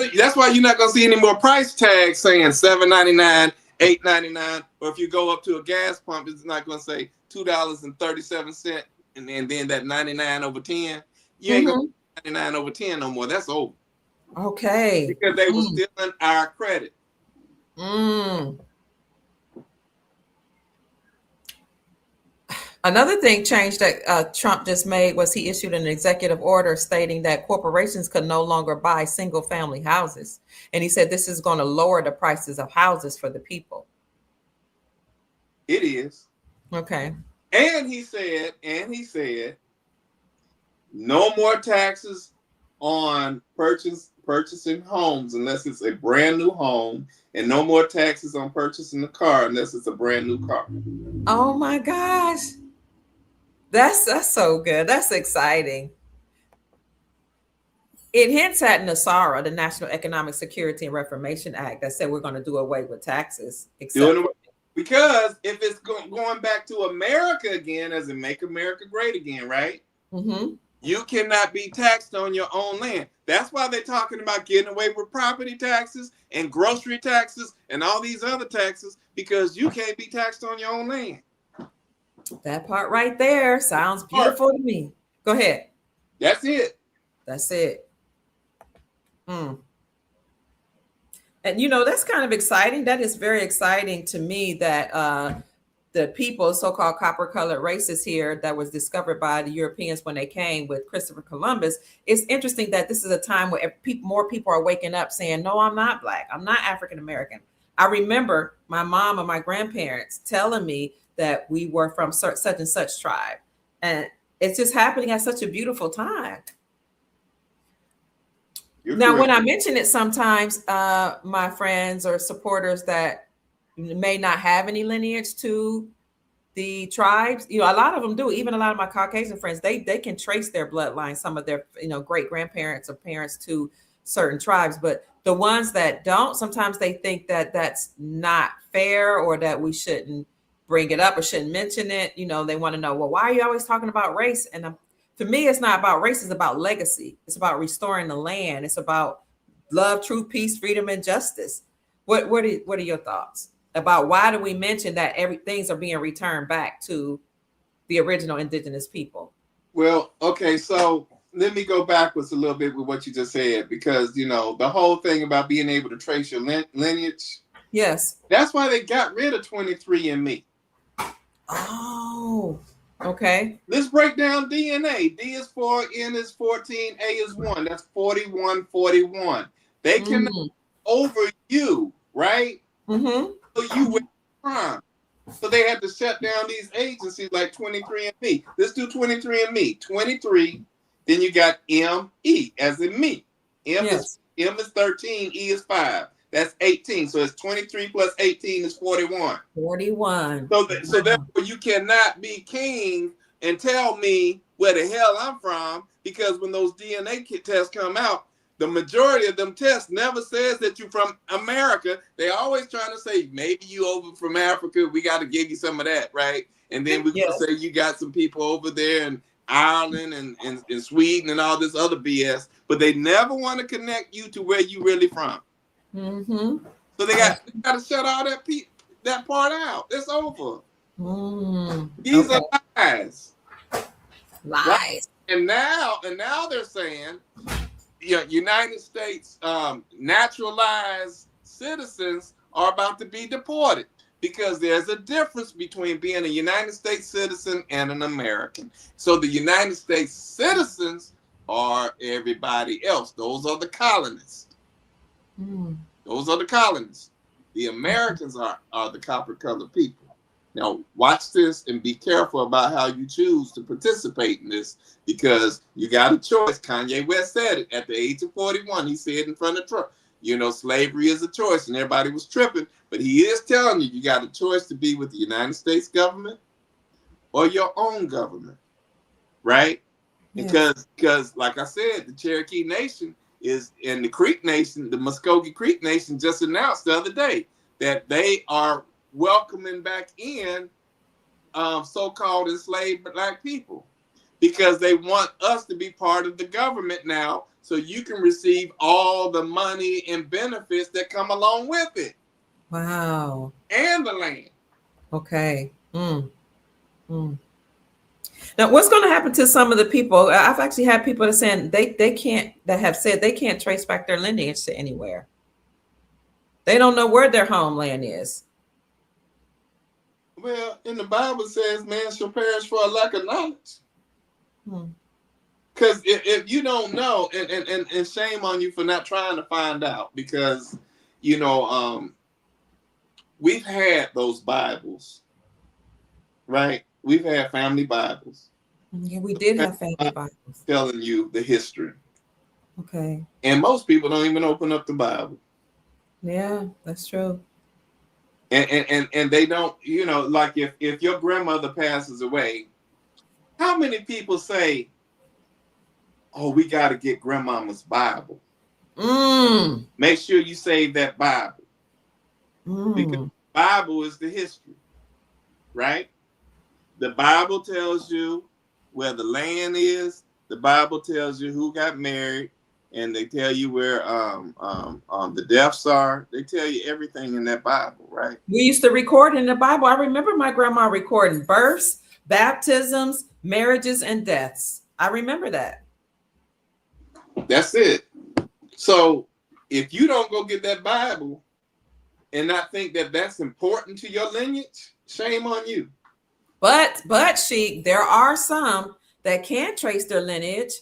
you're not gonna see any more price tags saying $7.99, $8.99, or if you go up to a gas pump, it's not gonna say $2.37, and then that 99 over 10. You ain't gonna 99 over 10 no more. That's over. Okay. Because they were stealing our credit. Another thing change that Trump just made was he issued an executive order stating that corporations could no longer buy single family houses. And he said this is going to lower the prices of houses for the people. It is. Okay. And he said, no more taxes on purchasing homes unless it's a brand new home, and no more taxes on purchasing a car unless it's a brand new car. Oh my gosh. That's so good. That's exciting. It hints at NASARA, the National Economic Security and Reformation Act, that said we're going to do away with taxes. Because if it's going back to America again, as in make America great again, right? You cannot be taxed on your own land. That's why they're talking about getting away with property taxes and grocery taxes and all these other taxes, because you can't be taxed on your own land. That part right there sounds beautiful to me. Go ahead. That's it. That's it. And that's kind of exciting. That is very exciting to me that the people, so-called copper-colored races here that was discovered by the Europeans when they came with Christopher Columbus. It's interesting that this is a time where more people are waking up saying, no, I'm not Black. I'm not African-American. I remember my mom and my grandparents telling me that we were from such and such tribe. And it's just happening at such a beautiful time. Now, when I mention it sometimes, my friends or supporters that may not have any lineage to the tribes, a lot of them do. Even a lot of my Caucasian friends, they can trace their bloodline, some of their great grandparents or parents to certain tribes. But the ones that don't, sometimes they think that that's not fair, or that we shouldn't bring it up or shouldn't mention it. They want to know, well, why are you always talking about race? And to me, it's not about race. It's about legacy. It's about restoring the land. It's about love, truth, peace, freedom, and justice. What are your thoughts about why do we mention that things are being returned back to the original indigenous people? Well, okay, so let me go backwards a little bit with what you just said, because the whole thing about being able to trace your lineage. Yes. That's why they got rid of 23andMe. Oh, okay. Let's break down DNA. D is 4, N is 14, A is 1. That's 41. They can over you, right? So you went crime. So they had to shut down these agencies like 23andMe. Let's do 23andMe. 23. Then you got M-E, as in me. M is 13, E is 5. That's 18. So it's 23 plus 18 is 41. 41. So therefore you cannot be king and tell me where the hell I'm from, because when those DNA tests come out, the majority of them tests never says that you're from America. They always trying to say, maybe you over from Africa. We got to give you some of that, right? And then we're going to say you got some people over there in Ireland and Sweden and all this other BS. But they never want to connect you to where you really from. Mm-hmm. So they got to shut all that part out. It's over. These are lies. Lies. Right? And now they're saying, United States naturalized citizens are about to be deported, because there's a difference between being a United States citizen and an American. So the United States citizens are everybody else. Those are the colonists. Those are the colonists. The Americans are the copper-colored people. Now, watch this and be careful about how you choose to participate in this, because you got a choice. Kanye West said it at the age of 41. He said in front of Trump, slavery is a choice, and everybody was tripping. But he is telling you got a choice to be with the United States government or your own government, right? Yeah. Because, like I said, the Cherokee Nation and the Creek Nation, the Muskogee Creek Nation, just announced the other day that they are welcoming back in so-called enslaved Black people, because they want us to be part of the government now, so you can receive all the money and benefits that come along with it. Wow. And the land. Okay. Now, what's going to happen to some of the people? I've actually had people that saying that have said they can't trace back their lineage to anywhere. They don't know where their homeland is. Well, in the Bible says man shall perish for a lack of knowledge. Because if you don't know, and shame on you for not trying to find out, because, we've had those Bibles, right? We've had family Bibles. Yeah, we did have family Bibles. Telling you the history. Okay. And most people don't even open up the Bible. Yeah, that's true. And they don't, like if your grandmother passes away, how many people say, oh, we got to get grandmama's Bible? Make sure you save that Bible. Because the Bible is the history, right? The Bible tells you where the land is. The Bible tells you who got married. And they tell you where the deaths are. They tell you everything in that Bible, right? We used to record in the Bible. I remember my grandma recording births, baptisms, marriages, and deaths. I remember that. That's it. So if you don't go get that Bible and not think that that's important to your lineage, shame on you. But Sheik, there are some that can trace their lineage,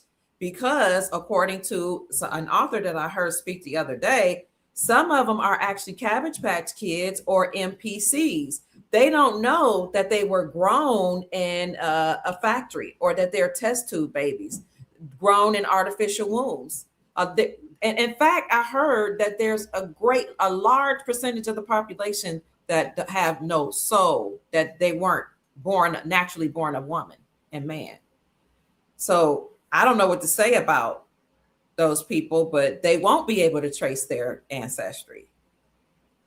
because according to an author that I heard speak the other day, some of them are actually Cabbage Patch Kids or NPCs. They don't know that they were grown in a factory, or that they're test tube babies grown in artificial wombs. And in fact, I heard that there's a large percentage of the population that have no soul, that they weren't naturally born a woman and man. So I don't know what to say about those people, but they won't be able to trace their ancestry.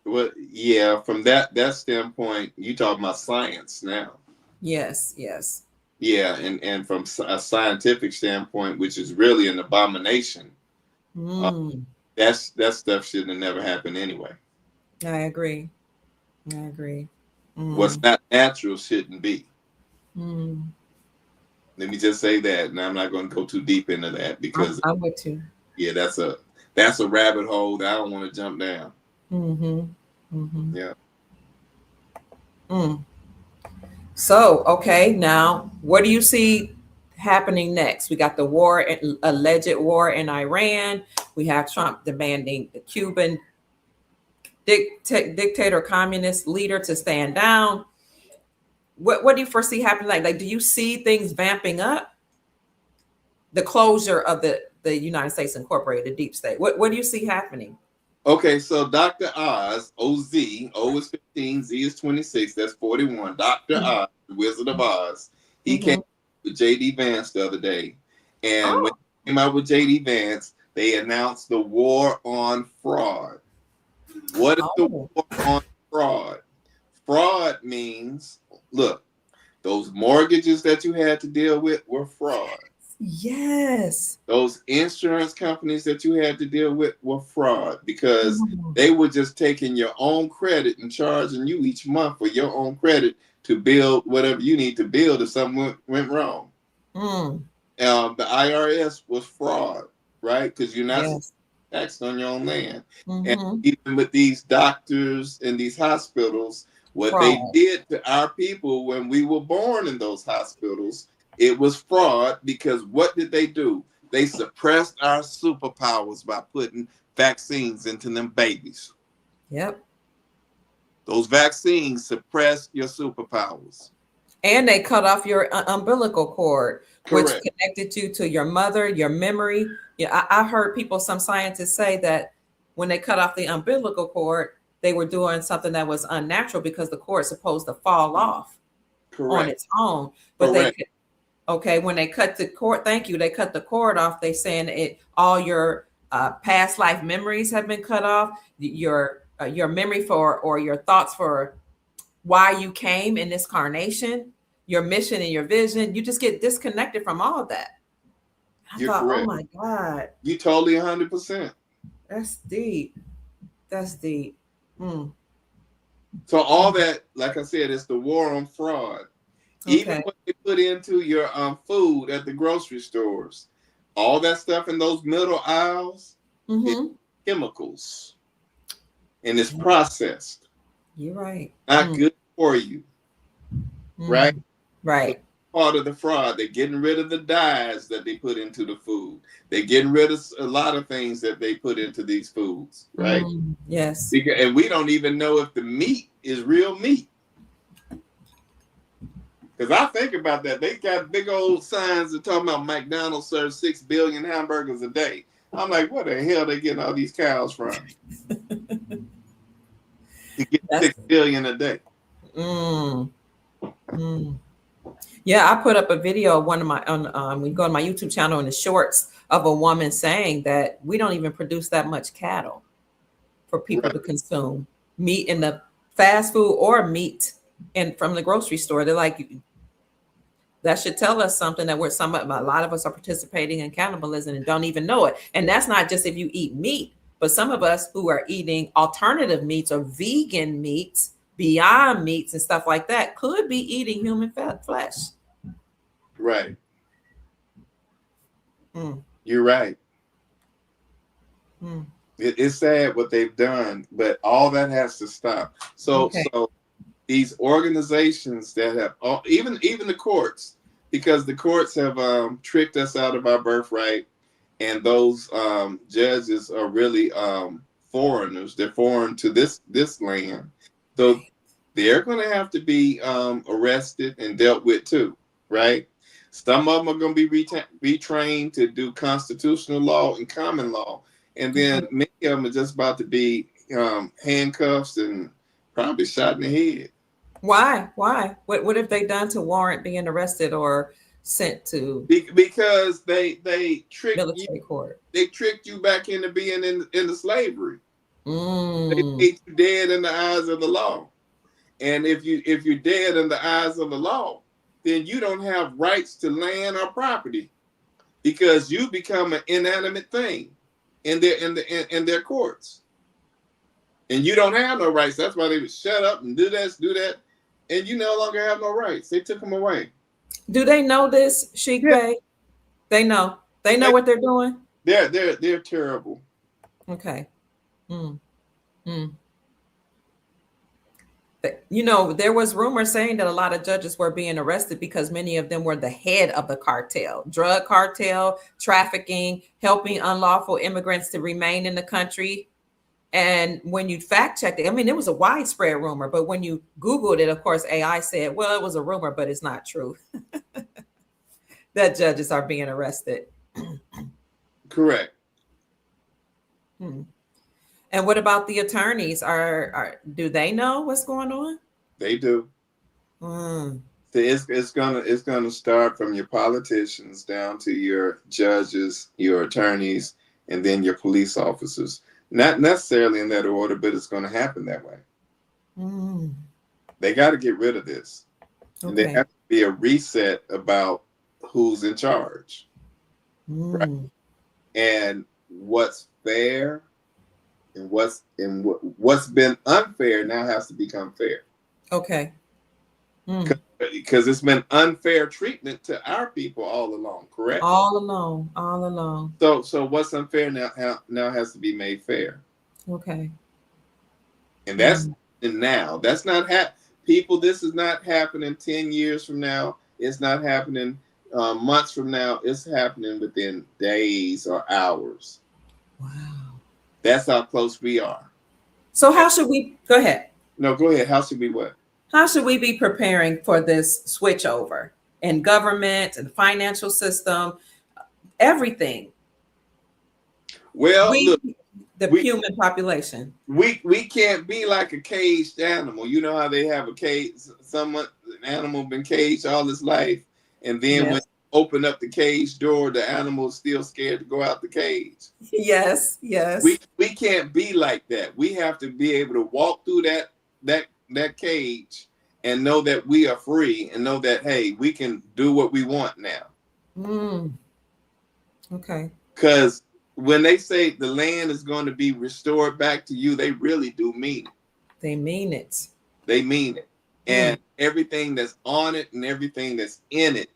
Well, yeah, from that standpoint, you talking about science now. Yes. Yeah, and from a scientific standpoint, which is really an abomination, that stuff should have never happened anyway. I agree. What's not natural shouldn't be. Let me just say that, and I'm not going to go too deep into that, because I'm with you. Yeah, that's a rabbit hole that I don't want to jump down. Yeah. So, okay, now what do you see happening next? We got the alleged war in Iran. We have Trump demanding the Cuban dictator, communist leader to stand down. What do you foresee happening? Like, do you see things vamping up? The closure of the United States Incorporated, the deep state. What do you see happening? Okay, so Dr. Oz, OZ, O is 15, Z is 26, that's 41. Dr. Oz, the Wizard of Oz, he came with JD Vance the other day, and when Oh, they came out with JD Vance, they announced the war on fraud. What is the oh, war on fraud? Fraud means, look, those mortgages that you had to deal with were fraud. yes. Those insurance companies that you had to deal with were fraud because Mm, they were just taking your own credit and charging you each month for your own credit to build whatever you need to build if something went wrong. mm, The IRS was fraud, right? Because you're not yes. taxed on your own land. And Mm-hmm. even with these doctors and these hospitals, what they Fraud. did to our people when we were born in those hospitals, it was fraud because what did they do? They suppressed our superpowers by putting vaccines into them babies. Yep. Those vaccines suppress your superpowers. And they cut off your umbilical cord, which Correct. connected you to your mother, your memory. Yeah, I heard people, some scientists say that when they cut off the umbilical cord, they were doing something that was unnatural because the cord is supposed to fall off on Correct. its own. But they Correct. could, okay, when they cut the cord, thank you, they cut the cord off. They saying it all your past life memories have been cut off. Your memory for or your thoughts for why you came in this carnation, your mission and your vision, you just get disconnected from all of that. I You're thought, oh correct. my God, You totally 100%. that's deep. That's deep. Mm, So all that, like I said, is the war on fraud. Even okay. what they put into your food at the grocery stores, all that stuff in those middle aisles is Mm-hmm. chemicals and it's processed, You're right. not good for you, right? Mm, So right. part of the fraud, they're getting rid of the dyes that they put into the food. They're getting rid of a lot of things that they put into these foods, right? Yes. And we don't even know if the meat is real meat. Because I think about that. They got big old signs that talking about McDonald's serves 6 billion hamburgers a day. I'm like, where the hell they getting all these cows from? To get That's 6 billion a day. mm, mm. Yeah, I put up a video of one of my on we go on my YouTube channel in the shorts of a woman saying that we don't even produce that much cattle for people Right. to consume meat in the fast food or meat in from the grocery store. They're like, that should tell us something that a lot of us are participating in cannibalism and don't even know it. And that's not just if you eat meat, but some of us who are eating alternative meats or vegan meats, beyond meats and stuff like that could be eating human flesh. Right. Mm, You're right. mm. It's sad what they've done, but all that has to stop. So Okay. these organizations that have even the courts, because the courts have tricked us out of our birthright, and those judges are really foreigners. They're foreign to this land, so they're going to have to be arrested and dealt with too, right? Some of them are going to be retrained to do constitutional law and common law, and then many of them are just about to be handcuffs and probably shot in the head. Why? Why? What have they done to warrant being arrested or sent to Because they tricked you. military court? They tricked you back into being in the slavery. They Mm, made you dead in the eyes of the law. And if you're dead in the eyes of the law, then you don't have rights to land or property because you become an inanimate thing in their courts, and you don't have no rights. That's why they would shut up and do that, and you no longer have no rights. They took them away. do they know this, Sheik Yeah, Bay? They know. They know what they're doing. they're terrible. Okay. Mm, mm. You know, there was rumors saying that a lot of judges were being arrested because many of them were the head of the cartel, drug cartel, trafficking, helping unlawful immigrants to remain in the country. And when you fact checked it, I mean, it was a widespread rumor, but when you Googled it, of course, AI said, well, it was a rumor, but it's not true that judges are being arrested. Correct. Hmm. And what about the attorneys? Do they know what's going on? They do. Mm. It's gonna start from your politicians down to your judges, your attorneys, and then your police officers. Not necessarily in that order, but it's going to happen that way. Mm. They got to get rid of this, and there Okay. has to be a reset about who's in charge, right? Mm. And what's fair, and what's been unfair now has to become fair. Okay. Mm. Because it's been unfair treatment to our people all along, correct? All along, all along. So what's unfair now has to be made fair, Okay. and that's now. That's not people. This is not happening 10 years from now. It's not happening months from now. It's happening within days or hours. Wow. That's how close we are. So how should we go ahead? No, go ahead. How should we what? How should we be preparing for this switchover in government and financial system, everything? Well, look, the human population. We can't be like a caged animal. You know how they have a cage, an animal been caged all his life, and then when you open up the cage door, the animal is still scared to go out the cage. Yes, yes. We can't be like that. We have to be able to walk through that cage and know that we are free, and know that, hey, we can do what we want now. Okay. Because when they say the land is going to be restored back to you, they really do mean it. They mean it. They mean it. And everything that's on it and everything that's in it,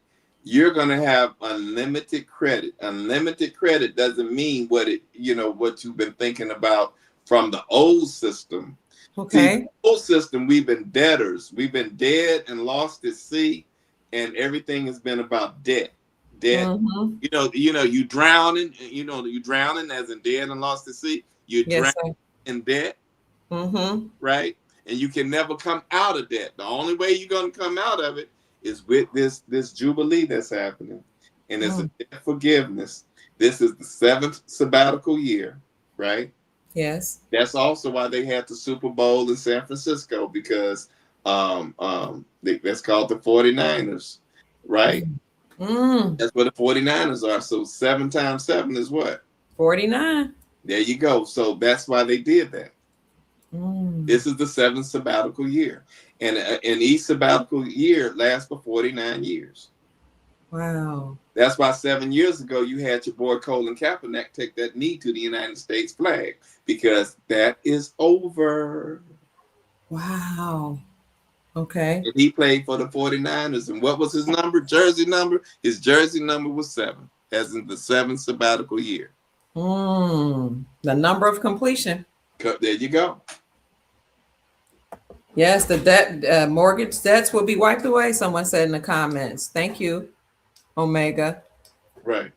you're going to have unlimited credit. Unlimited credit doesn't mean what you've been thinking about from the old system. Okay. See, the old system, we've been debtors. We've been dead and lost at sea, and everything has been about debt. Debt. Mm-hmm. You drowning. You drowning as in dead and lost at sea. You drowning in debt. Mm-hmm. Right, and you can never come out of debt. The only way you're going to come out of it is with this jubilee that's happening, and it's a debt forgiveness. This is the 7th sabbatical year, right? Yes. That's also why they had the Super Bowl in San Francisco, because that's called the 49ers, right? That's what the 49ers are. So 7 times 7 is what? 49. There you go. So that's why they did that. This is the 7th sabbatical year, and each sabbatical year lasts for 49 years. Wow. That's why 7 years ago you had your boy Colin Kaepernick take that knee to the United States flag, because that is over. Wow. Okay. And he played for the 49ers, and what was his number? Jersey number? His jersey number was 7, as in the 7th sabbatical year. The number of completion. There you go. Yes, the debt, mortgage debts will be wiped away. Someone said in the comments. Thank you, Omega. Right.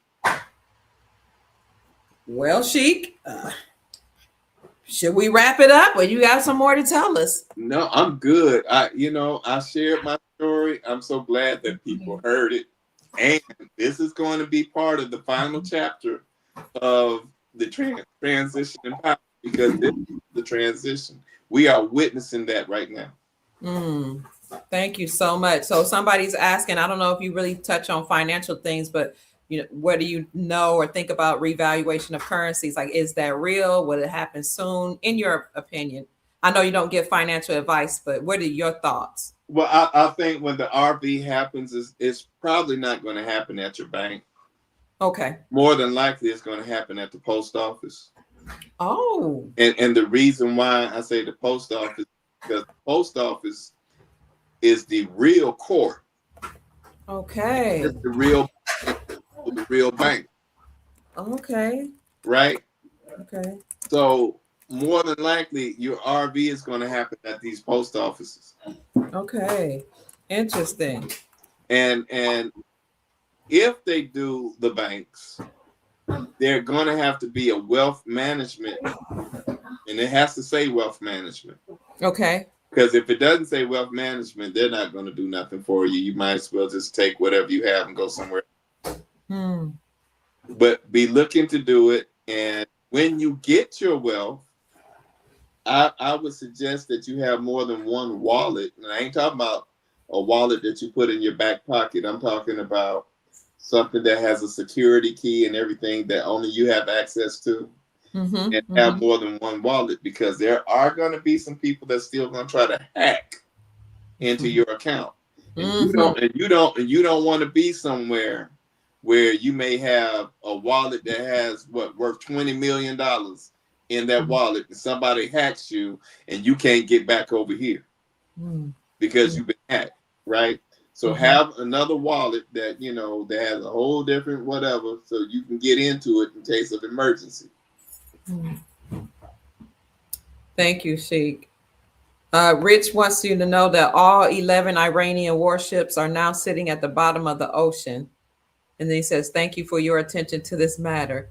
Well, Sheik, should we wrap it up, or you got some more to tell us? No, I'm good. I shared my story. I'm so glad that people heard it, and this is going to be part of the final chapter of the transition in power, because this is the transition. We are witnessing that right now. Thank you so much. So somebody's asking, I don't know if you really touch on financial things, but what do you know or think about revaluation of currencies? Like, is that real? Will it happen soon? In your opinion, I know you don't give financial advice, but what are your thoughts? Well, I think when the RV happens, it's probably not going to happen at your bank. Okay. More than likely, it's going to happen at the post office. Oh. And the reason why I say the post office, because the post office is the real court. Okay. It's the real bank. Okay. Right? Okay. So more than likely, your RV is going to happen at these post offices. Okay. Interesting. And if they do the banks, they're going to have to be a wealth management, and it has to say wealth management. Okay. Because if it doesn't say wealth management, they're not going to do nothing for you. You might as well just take whatever you have and go somewhere. But be looking to do it. And when you get your wealth, I would suggest that you have more than one wallet. And I ain't talking about a wallet that you put in your back pocket. I'm talking about something that has a security key and everything that only you have access to, and have more than one wallet, because there are going to be some people that's still going to try to hack into your account. And you don't want to be somewhere where you may have a wallet that has worth $20 million in that wallet, and somebody hacks you and you can't get back over here because you've been hacked, right? So have another wallet that, you know, that has a whole different whatever, so you can get into it in case of emergency. Thank you, Sheik. Rich wants you to know that all 11 Iranian warships are now sitting at the bottom of the ocean. And then he says, thank you for your attention to this matter.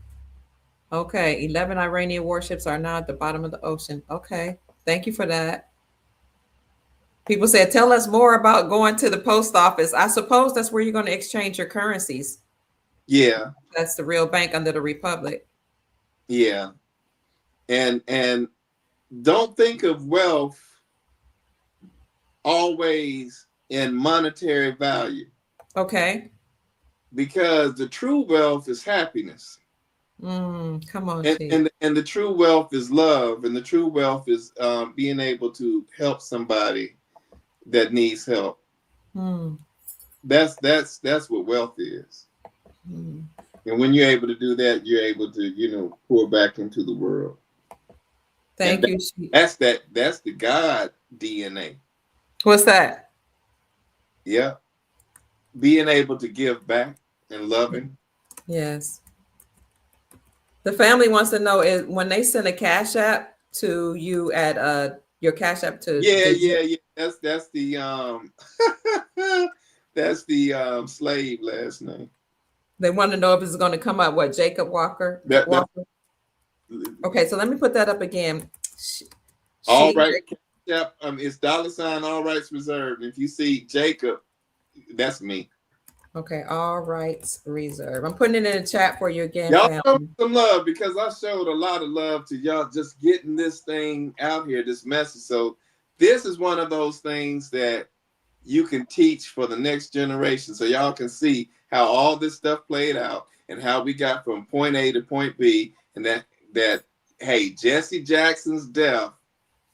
Okay, 11 Iranian warships are now at the bottom of the ocean. Okay, thank you for that. People said, tell us more about going to the post office. I suppose that's where you're going to exchange your currencies. Yeah. That's the real bank under the Republic. Yeah. And don't think of wealth always in monetary value. Okay. Because the true wealth is happiness. Come on, and the true wealth is love, and the true wealth is being able to help somebody that needs help. That's what wealth is. And when you're able to do that, you're able to, you know, pour back into the world. Thank you. That's the God DNA. What's that? Yeah. Being able to give back and loving. Yes. The family wants to know, is when they send a Cash App to you at your Cash App to Yeah. That's the that's the slave last name. They want to know if it's going to come up what Jacob Walker. Okay, so let me put that up again. All right. Yep. It's $ all rights reserved. If you see Jacob, that's me. Okay, all rights reserved. I'm putting it in the chat for you again. Y'all show some love, because I showed a lot of love to y'all just getting this thing out here, this message. So this is one of those things that you can teach for the next generation, so y'all can see how all this stuff played out and how we got from point A to point B, and that hey, Jesse Jackson's death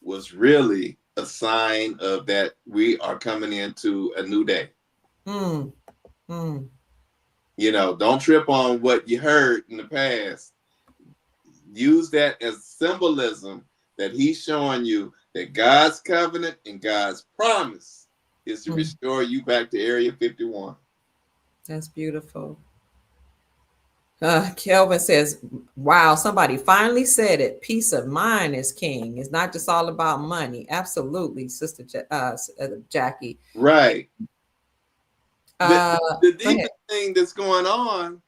was really a sign of that we are coming into a new day. You know, don't trip on what you heard in the past. Use that as symbolism that he's showing you that God's covenant and God's promise is to restore you back to Area 51. That's beautiful. Kelvin says, wow, somebody finally said it. Peace of mind is king. It's not just all about money. Absolutely, Sister Jackie. Right. The deepest thing that's going on,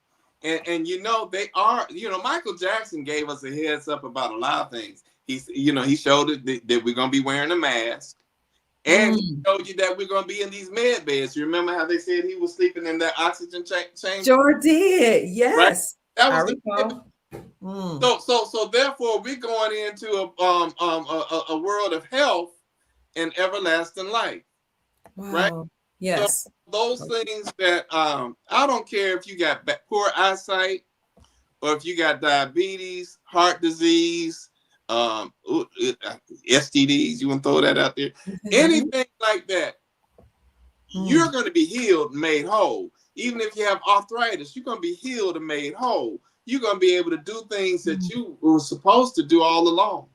and you know, they are, you know, Michael Jackson gave us a heads up about a lot of things. He showed it that we're going to be wearing a mask. And he showed you that we're going to be in these med beds. You remember how they said he was sleeping in that oxygen chamber? Sure did. Yes. Right? That was so therefore we're going into a world of health and everlasting life. Wow. Right? Yes. So those things that I don't care if you got poor eyesight or if you got diabetes, heart disease, STDs, you want to throw that out there? Anything like that, you're going to be healed and made whole. Even if you have arthritis, you're going to be healed and made whole. You're going to be able to do things that you were supposed to do all along.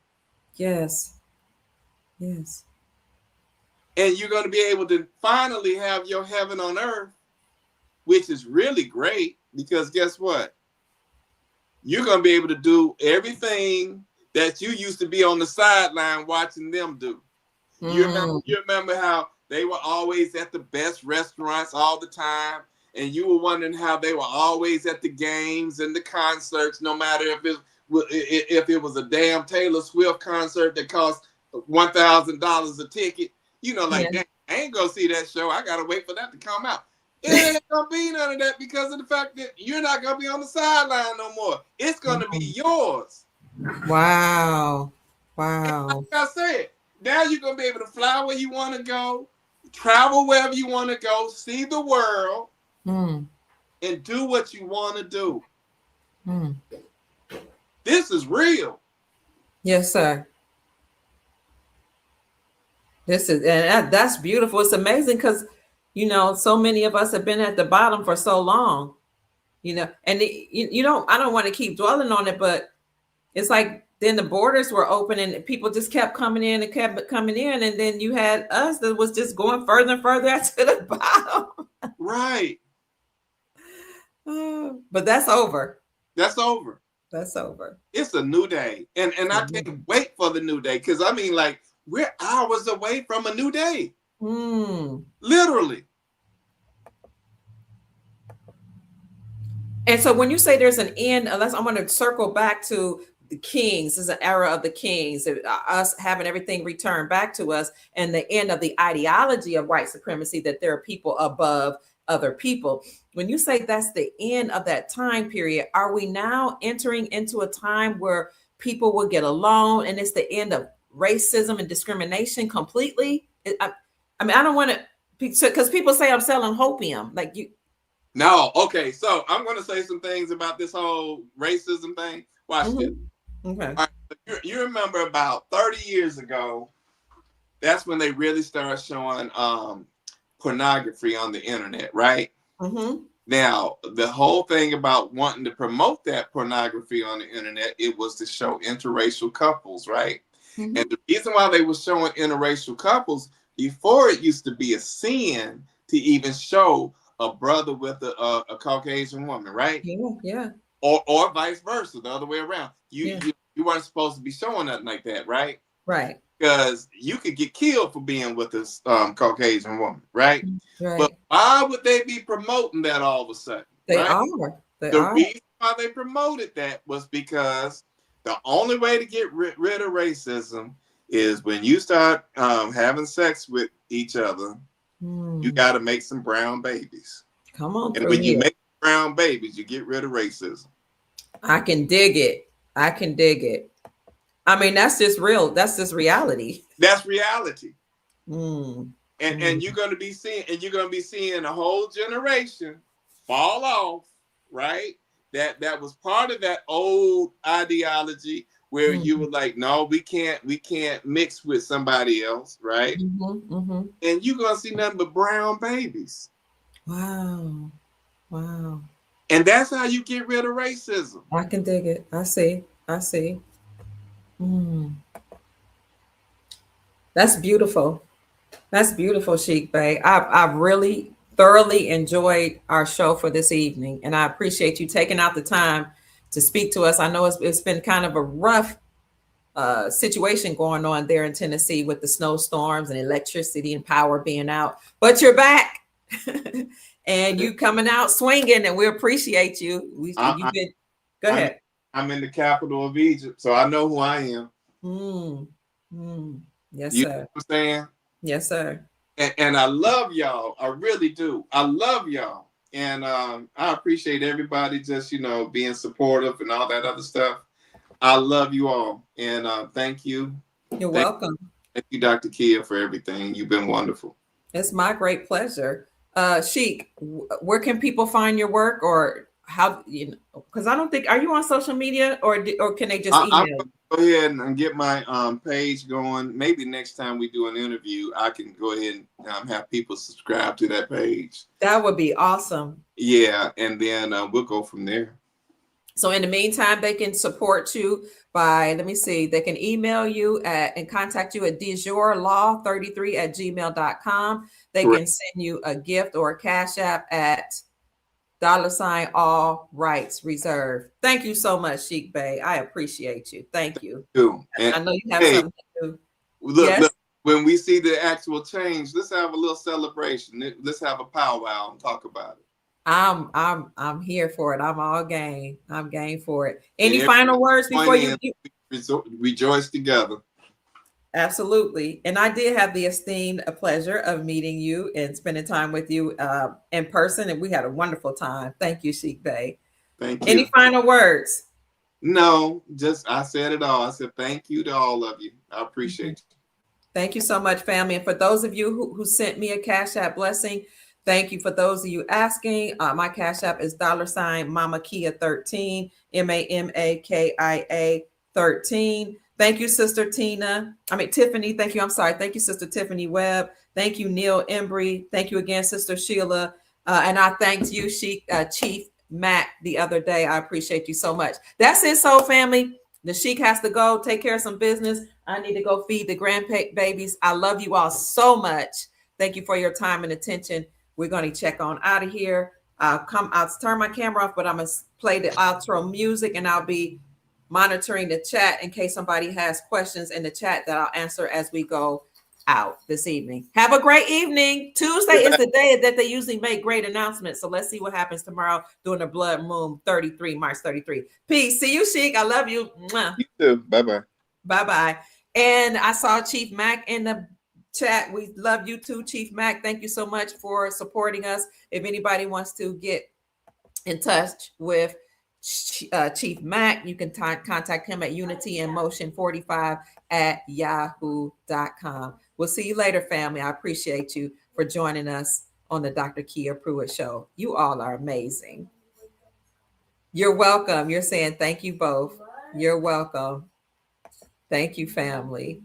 Yes. Yes. And you're going to be able to finally have your heaven on earth, which is really great, because guess what? You're going to be able to do everything that you used to be on the sideline watching them do. You remember how they were always at the best restaurants all the time, and you were wondering how they were always at the games and the concerts, no matter if it was a damn Taylor Swift concert that cost $1,000 a ticket. You know, like, I ain't gonna see that show. I gotta wait for that to come out. It ain't gonna be none of that because of the fact that you're not gonna be on the sideline no more. It's gonna be yours. Wow. Wow. And like I said, now you're gonna be able to fly where you want to go. travel wherever you want to go, see the world, Mm. and do what you want to do. Mm. This is real. Yes, sir. This is, and that's beautiful. It's amazing because, so many of us have been at the bottom for so long, and you don't, I don't want to keep dwelling on it, but it's like then the borders were open and people just kept coming in and kept coming in. And then you had us that was just going further and further to the bottom. Right. But that's over. That's over. That's over. It's a new day. And I can't wait for the new day. Because I mean, like, we're hours away from a new day. Literally. And so when you say there's an end, unless I'm going to circle back to the kings, this is an era of the kings, us having everything returned back to us, and the end of the ideology of white supremacy, that there are people above other people. When you say that's the end of that time period, are we now entering into a time where people will get along and it's the end of racism and discrimination completely? I mean, I don't want to, because people say I'm selling hopium. Like you. No, okay. So I'm going to say some things about this whole racism thing. Watch this. Okay. All right, you remember about 30 years ago, that's when they really started showing pornography on the internet, right? Now, the whole thing about wanting to promote that pornography on the internet, it was to show interracial couples, right? And the reason why they were showing interracial couples, before it used to be a sin to even show a brother with a Caucasian woman, right? Yeah. Or vice versa, the other way around. You weren't supposed to be showing nothing like that, right? Right. Because you could get killed for being with this Caucasian woman, right? Right. But why would they be promoting that all of a sudden? They right? are. The reason why they promoted that was because the only way to get rid of racism is when you start having sex with each other, you got to make some brown babies. Come on. And when you make brown babies, you get rid of racism. I can dig it. I mean, that's just real. That's just reality. That's reality. And you're going to be seeing a whole generation fall off, right? That was part of that old ideology where you were like, no, we can't mix with somebody else, right? And you're going to see nothing but brown babies. Wow. And that's how you get rid of racism. I can dig it. I see. That's beautiful. That's beautiful, Sheik Bey. I've really thoroughly enjoyed our show for this evening, and I appreciate you taking out the time to speak to us. I know it's been kind of a rough situation going on there in Tennessee with the snowstorms and electricity and power being out, but you're back and you coming out swinging, and we appreciate you. Go ahead. I'm in the capital of Egypt, so I know who I am. Yes, you sir. know what I'm saying? Yes, sir. And I love y'all. I really do. I love y'all. And I appreciate everybody just, being supportive and all that other stuff. I love you all. And thank you. You're welcome. Thank you, Dr. Kia, for everything. You've been wonderful. It's my great pleasure. Sheik, where can people find your work, or how, because I don't think, are you on social media, or can they just email you? Go ahead and get my page going. Maybe next time we do an interview, I can go ahead and have people subscribe to that page. That would be awesome. Yeah, and then we'll go from there. So in the meantime, they can support you by, they can email you and contact you at dejourlaw33@gmail.com. They can send you a gift or a cash app at $ all rights reserved. Thank you so much, Sheik Bey. I appreciate you. Thank you. And I know you have something to do. Look, when we see the actual change, let's have a little celebration. Let's have a powwow and talk about it. I'm here for it. I'm all game. I'm game for it. Any final words before you rejoice together? Absolutely. And I did have the esteemed pleasure of meeting you and spending time with you in person, and we had a wonderful time. Thank you, Sheik Bey. Thank you. Any final words? No, just I said it all. I said thank you to all of you. I appreciate you. Thank you so much, family. And for those of you who sent me a Cash App blessing, thank you. For those of you asking, my Cash App is $ Mama Kia 13, MAMAKIA 13. Thank you, Sister Tiffany. Thank you. I'm sorry. Thank you, Sister Tiffany Webb. Thank you, Neil Embry. Thank you again, Sister Sheila. And I thanked you, Chief Mac, the other day. I appreciate you so much. That's it, Soul Family. The Sheik has to go take care of some business. I need to go feed the grandbabies. I love you all so much. Thank you for your time and attention. We're going to check on out of here. I'll turn my camera off, but I'm going to play the outro music, and I'll be monitoring the chat in case somebody has questions in the chat that I'll answer as we go out this evening. Have a great evening. Tuesday is the day that they usually make great announcements. So let's see what happens tomorrow during the blood moon 33, March 33. Peace. See you, Sheik. I love you. Mwah. You too. Bye-bye. Bye-bye. And I saw Chief Mac in the chat. We love you too, Chief Mac. Thank you so much for supporting us. If anybody wants to get in touch with Chief Mac, you can contact him at unityinmotion45@yahoo.com. We'll see you later, family. I appreciate you for joining us on the Dr. Kia Pruitt Show. You all are amazing. You're welcome. You're saying thank you both. You're welcome. Thank you, family.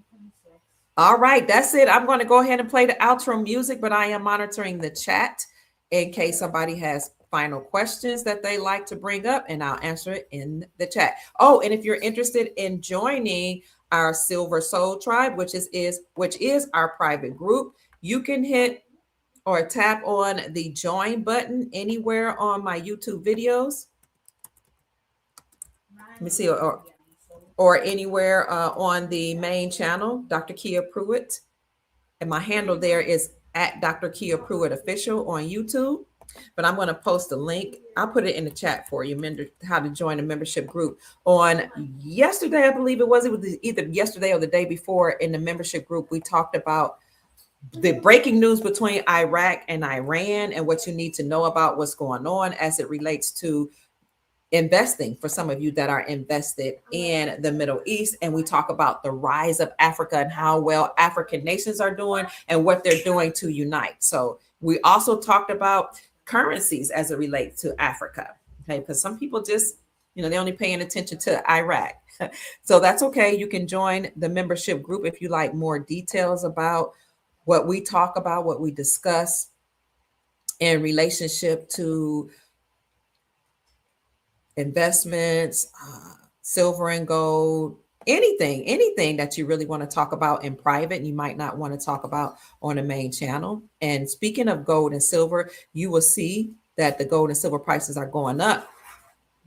All right, that's it. I'm going to go ahead and play the outro music, but I am monitoring the chat in case somebody has final questions that they like to bring up, and I'll answer it in the chat. Oh, and if you're interested in joining our Silver Soul Tribe, which is our private group, you can hit or tap on the join button anywhere on my YouTube videos. Let me see, or anywhere on the main channel, Dr. Kia Pruitt. And my handle there is at Dr. Kia Pruitt Official on YouTube. But I'm going to post a link. I'll put it in the chat for you, how to join a membership group. On yesterday, I believe it was either yesterday or the day before, in the membership group, we talked about the breaking news between Iraq and Iran and what you need to know about what's going on as it relates to investing for some of you that are invested in the Middle East. And we talk about the rise of Africa and how well African nations are doing and what they're doing to unite. So we also talked about currencies as it relates to Africa. Okay, because some people just, they're only paying attention to Iraq. So that's okay. You can join the membership group if you like more details about what we talk about, what we discuss in relationship to investments, silver and gold, anything that you really want to talk about in private, you might not want to talk about on the main channel. And speaking of gold and silver, you will see that the gold and silver prices are going up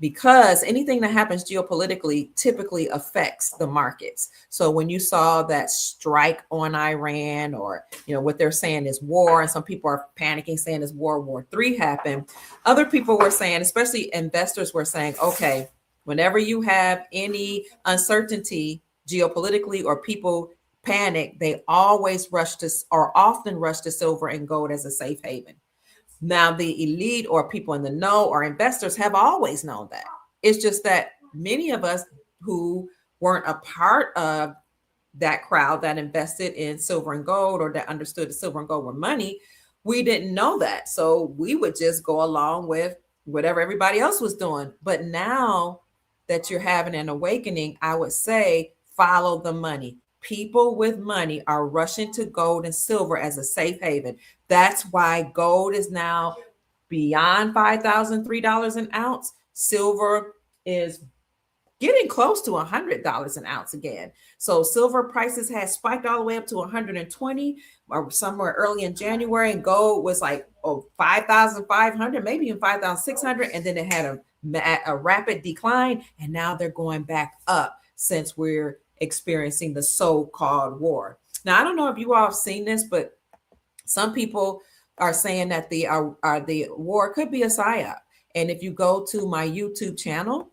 because anything that happens geopolitically typically affects the markets. So when you saw that strike on Iran, or what they're saying is war, and some people are panicking saying is World War III happened, other people were saying, especially investors were saying, okay, whenever you have any uncertainty geopolitically or people panic, they often rush to silver and gold as a safe haven. Now, the elite or people in the know or investors have always known that. It's just that many of us who weren't a part of that crowd that invested in silver and gold, or that understood that silver and gold were money, we didn't know that. So we would just go along with whatever everybody else was doing. But now that you're having an awakening, I would say follow the money. People with money are rushing to gold and silver as a safe haven. That's why gold is now beyond $5,003 an ounce. Silver is getting close to $100 an ounce again. So silver prices had spiked all the way up to 120 or somewhere early in January, and gold was like 5,500, maybe even 5,600, and then it had a rapid decline, and now they're going back up since we're experiencing the so-called war. Now, I don't know if you all have seen this, but some people are saying that the war could be a psyop. And if you go to my YouTube channel,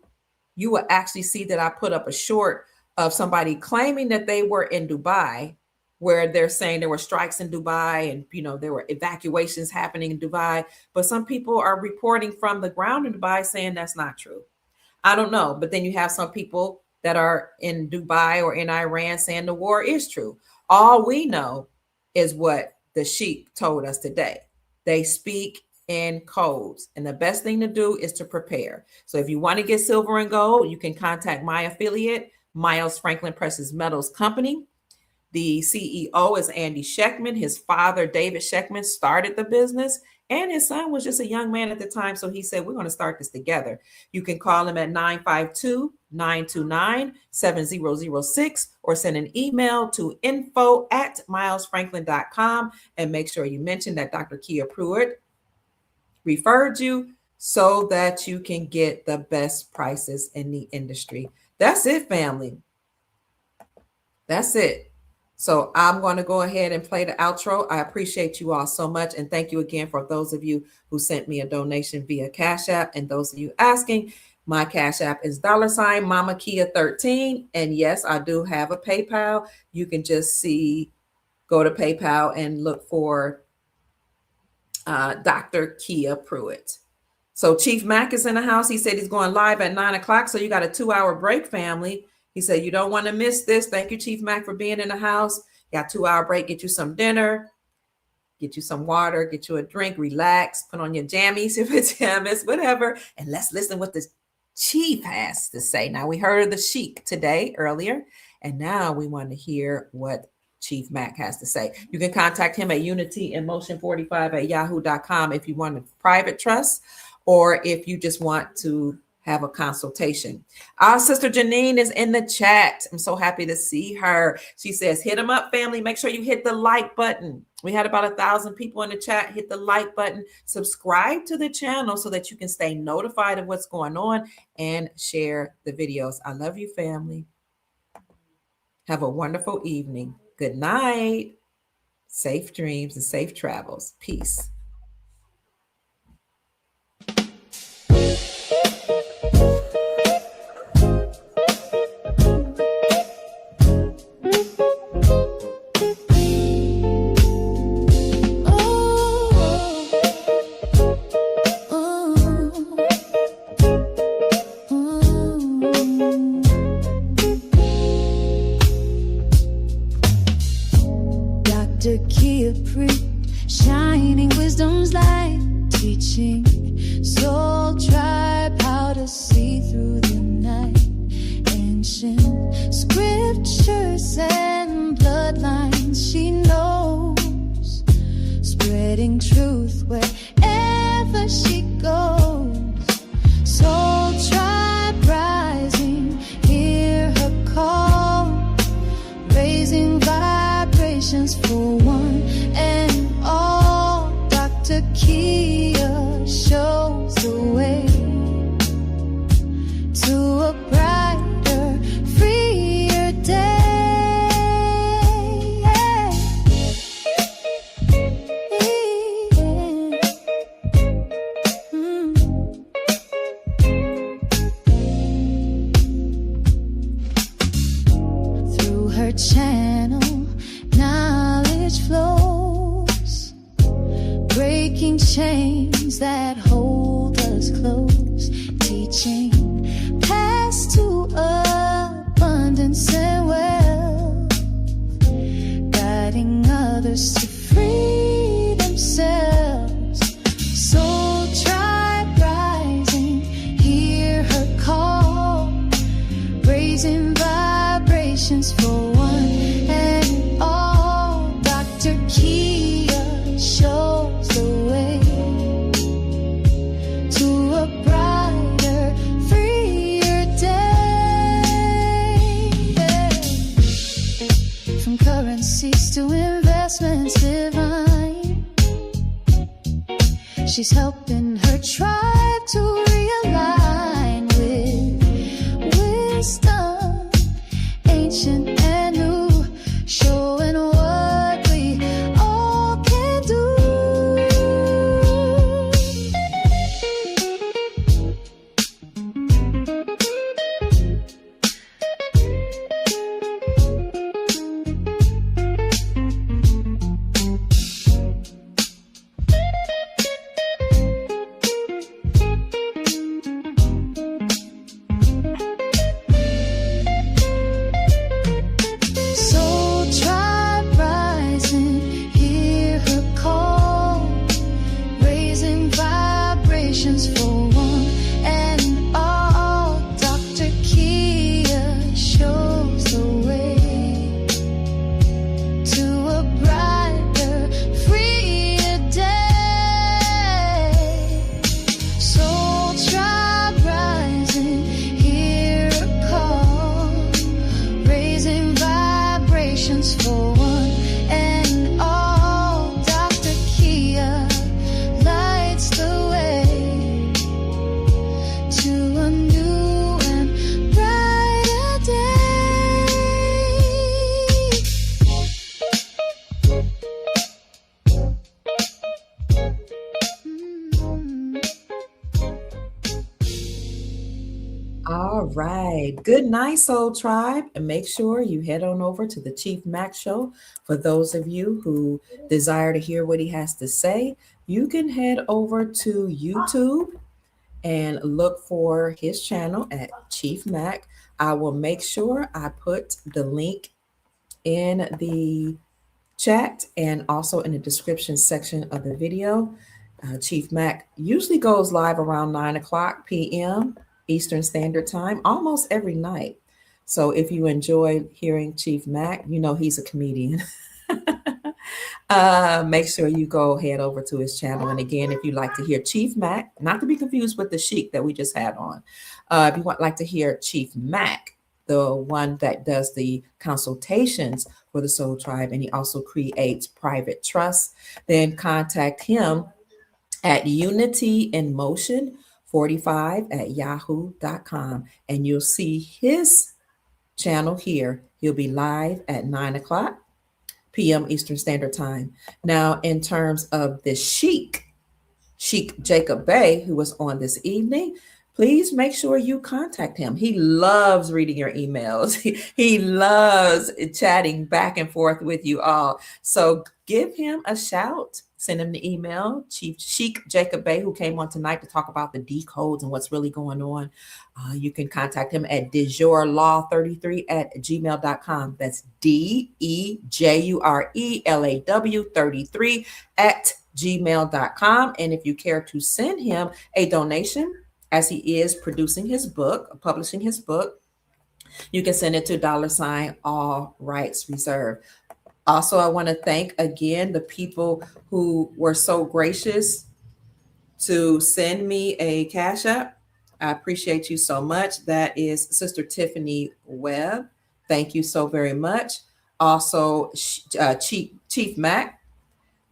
you will actually see that I put up a short of somebody claiming that they were in Dubai, where they're saying there were strikes in Dubai and, there were evacuations happening in Dubai. But some people are reporting from the ground in Dubai saying that's not true. I don't know. But then you have some people that are in Dubai or in Iran saying the war is true. All we know is what the Sheik told us today. They speak in codes, and the best thing to do is to prepare. So if you want to get silver and gold, you can contact my affiliate, Miles Franklin Precious Metals Company. The CEO is Andy Sheckman. His father, David Sheckman, started the business, and his son was just a young man at the time. So he said, we're going to start this together. You can call him at 952-929-7006 or send an email to info@milesfranklin.com, and make sure you mention that Dr. Kia Pruitt referred you so that you can get the best prices in the industry. That's it, family. That's it. So I'm going to go ahead and play the outro. I appreciate you all so much. And thank you again for those of you who sent me a donation via Cash App. And those of you asking, my Cash App is $ Mama Kia 13. And yes, I do have a PayPal. You can just go to PayPal and look for Dr. Kia Pruitt. So Chief Mack is in the house. He said he's going live at 9 o'clock. So you got a 2-hour break, family. He said, you don't want to miss this. Thank you, Chief Mack, for being in the house. Got a 2-hour break. Get you some dinner, get you some water, get you a drink, relax, put on your jammies, your pajamas, whatever. And let's listen what the Chief has to say. Now, we heard the Sheik today earlier, and now we want to hear what Chief Mack has to say. You can contact him at unityinmotion45@yahoo.com if you want a private trust, or if you just want to have a consultation. Our sister Janine is in the chat. I'm so happy to see her. She says, hit them up, family. Make sure you hit the like button. We had about 1,000 people in the chat. Hit the like button. Subscribe to the channel so that you can stay notified of what's going on, and share the videos. I love you, family. Have a wonderful evening. Good night. Safe dreams and safe travels. Peace. Shining wisdom's light, teaching soul tribe how to see through the night. Ancient scriptures and bloodlines she knows, spreading truth wherever she goes. Soul tribe rising, hear her call, raising vibrations for one and all. Dr. Kia shows the way to a brighter, freer day. Through her channel, knowledge flows, breaking chains that hold us close, teaching paths to abundance and wealth, guiding others to free themselves. Soul tribe rising, hear her call, raising vibrations for one and all. Dr. Kia shows the way to a brighter, freer day. From currencies to investments divine, she's helping her tribe to realign with wisdom, ancient and new, showing what we all can do. right. Good night, Soul Tribe. And make sure you head on over to the Chief Mac Show. For those of you who desire to hear what he has to say, you can head over to YouTube and look for his channel at Chief Mac. I will make sure I put the link in the chat and also in the description section of the video. Chief Mac usually goes live around 9 o'clock p.m. Eastern Standard Time almost every night. So if you enjoy hearing Chief Mac, you know he's a comedian. Make sure you go head over to his channel. And again, if you'd like to hear Chief Mac, not to be confused with the Sheik that we just had on, if you want like to hear Chief Mac, the one that does the consultations for the Soul Tribe, and he also creates private trusts, then contact him at unityinmotion45@yahoo.com, and you'll see his channel here. He'll be live at 9 o'clock p.m. Eastern Standard Time. Now, in terms of the Sheik Jacob Bey, who was on this evening, please make sure you contact him. He loves reading your emails. He loves chatting back and forth with you all. So give him a shout. Send him the email, Chief Sheik Jacob Bey, who came on tonight to talk about the decodes and what's really going on. You can contact him at dejourlaw33@gmail.com. That's DEJURELAW33@gmail.com. And if you care to send him a donation, as he is producing his book, publishing his book, you can send it to $ all rights reserved. Also, I want to thank again the people who were so gracious to send me a Cash App. I appreciate you so much. That is Sister Tiffany Webb. Thank you so very much. Also, Chief Mac,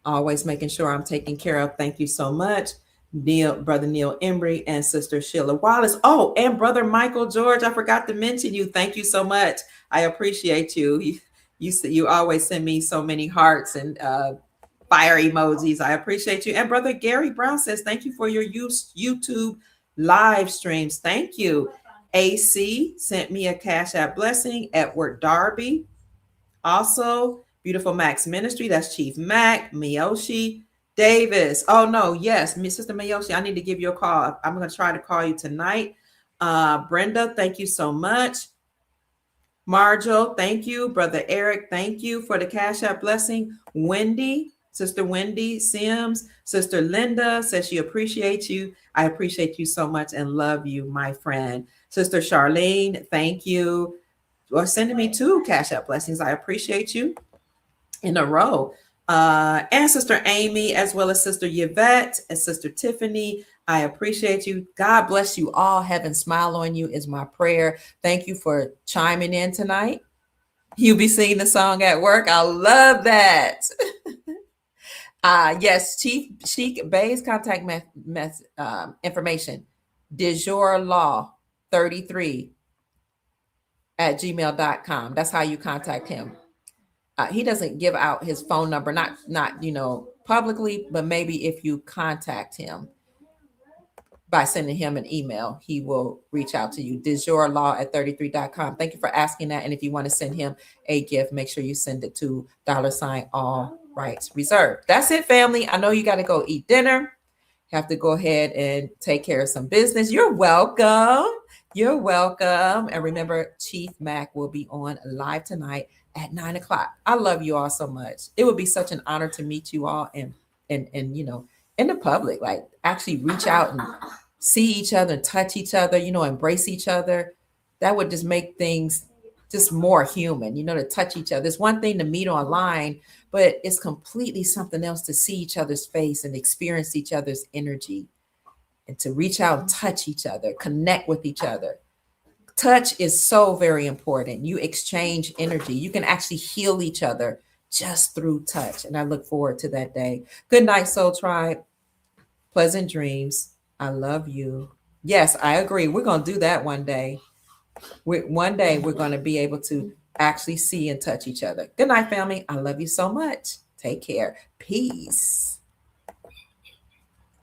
always making sure I'm taken care of. Thank you so much. Brother Neil Embry and Sister Sheila Wallace. Oh, and Brother Michael George, I forgot to mention you. Thank you so much. I appreciate you. You always send me so many hearts and fire emojis. I appreciate you. And Brother Gary Brown says, thank you for your YouTube live streams. Thank you. AC sent me a Cash App blessing. Edward Darby. Also, Beautiful Max Ministry. That's Chief Mac. Miyoshi Davis. Oh, no. Yes. Sister Miyoshi, I need to give you a call. I'm going to try to call you tonight. Brenda, thank you so much. Marjo, thank you. Brother Eric, thank you for the Cash App blessing. Wendy, Sister Wendy Sims, Sister Linda says she appreciates you. I appreciate you so much and love you, my friend. Sister Charlene, thank you for sending me 2 Cash App blessings. I appreciate you in a row. And Sister Amy, as well as Sister Yvette and Sister Tiffany. I appreciate you. God bless you all. Heaven smile on you is my prayer. Thank you for chiming in tonight. You'll be singing the song at work. I love that. Yes, Chief Sheik Bey's contact information, dejourlaw33@gmail.com. That's how you contact him. He doesn't give out his phone number, not publicly, but maybe if you contact him by sending him an email, he will reach out to you. dejourlaw@33.com. Thank you for asking that. And if you want to send him a gift, make sure you send it to $ all rights reserved. That's it, family. I know you got to go eat dinner. Have to go ahead and take care of some business. You're welcome. You're welcome. And remember, Chief Mac will be on live tonight at 9 o'clock. I love you all so much. It would be such an honor to meet you all and in the public, like actually reach out and see each other, touch each other, embrace each other. That would just make things just more human, to touch each other. It's one thing to meet online, but it's completely something else to see each other's face and experience each other's energy and to reach out and touch each other, connect with each other. Touch is so very important. You exchange energy. You can actually heal each other just through touch. And I look forward to that day. Good night, Soul Tribe. Pleasant dreams. I love you. Yes, I agree. We're going to do that one day. One day we're going to be able to actually see and touch each other. Good night, family. I love you so much. Take care. Peace.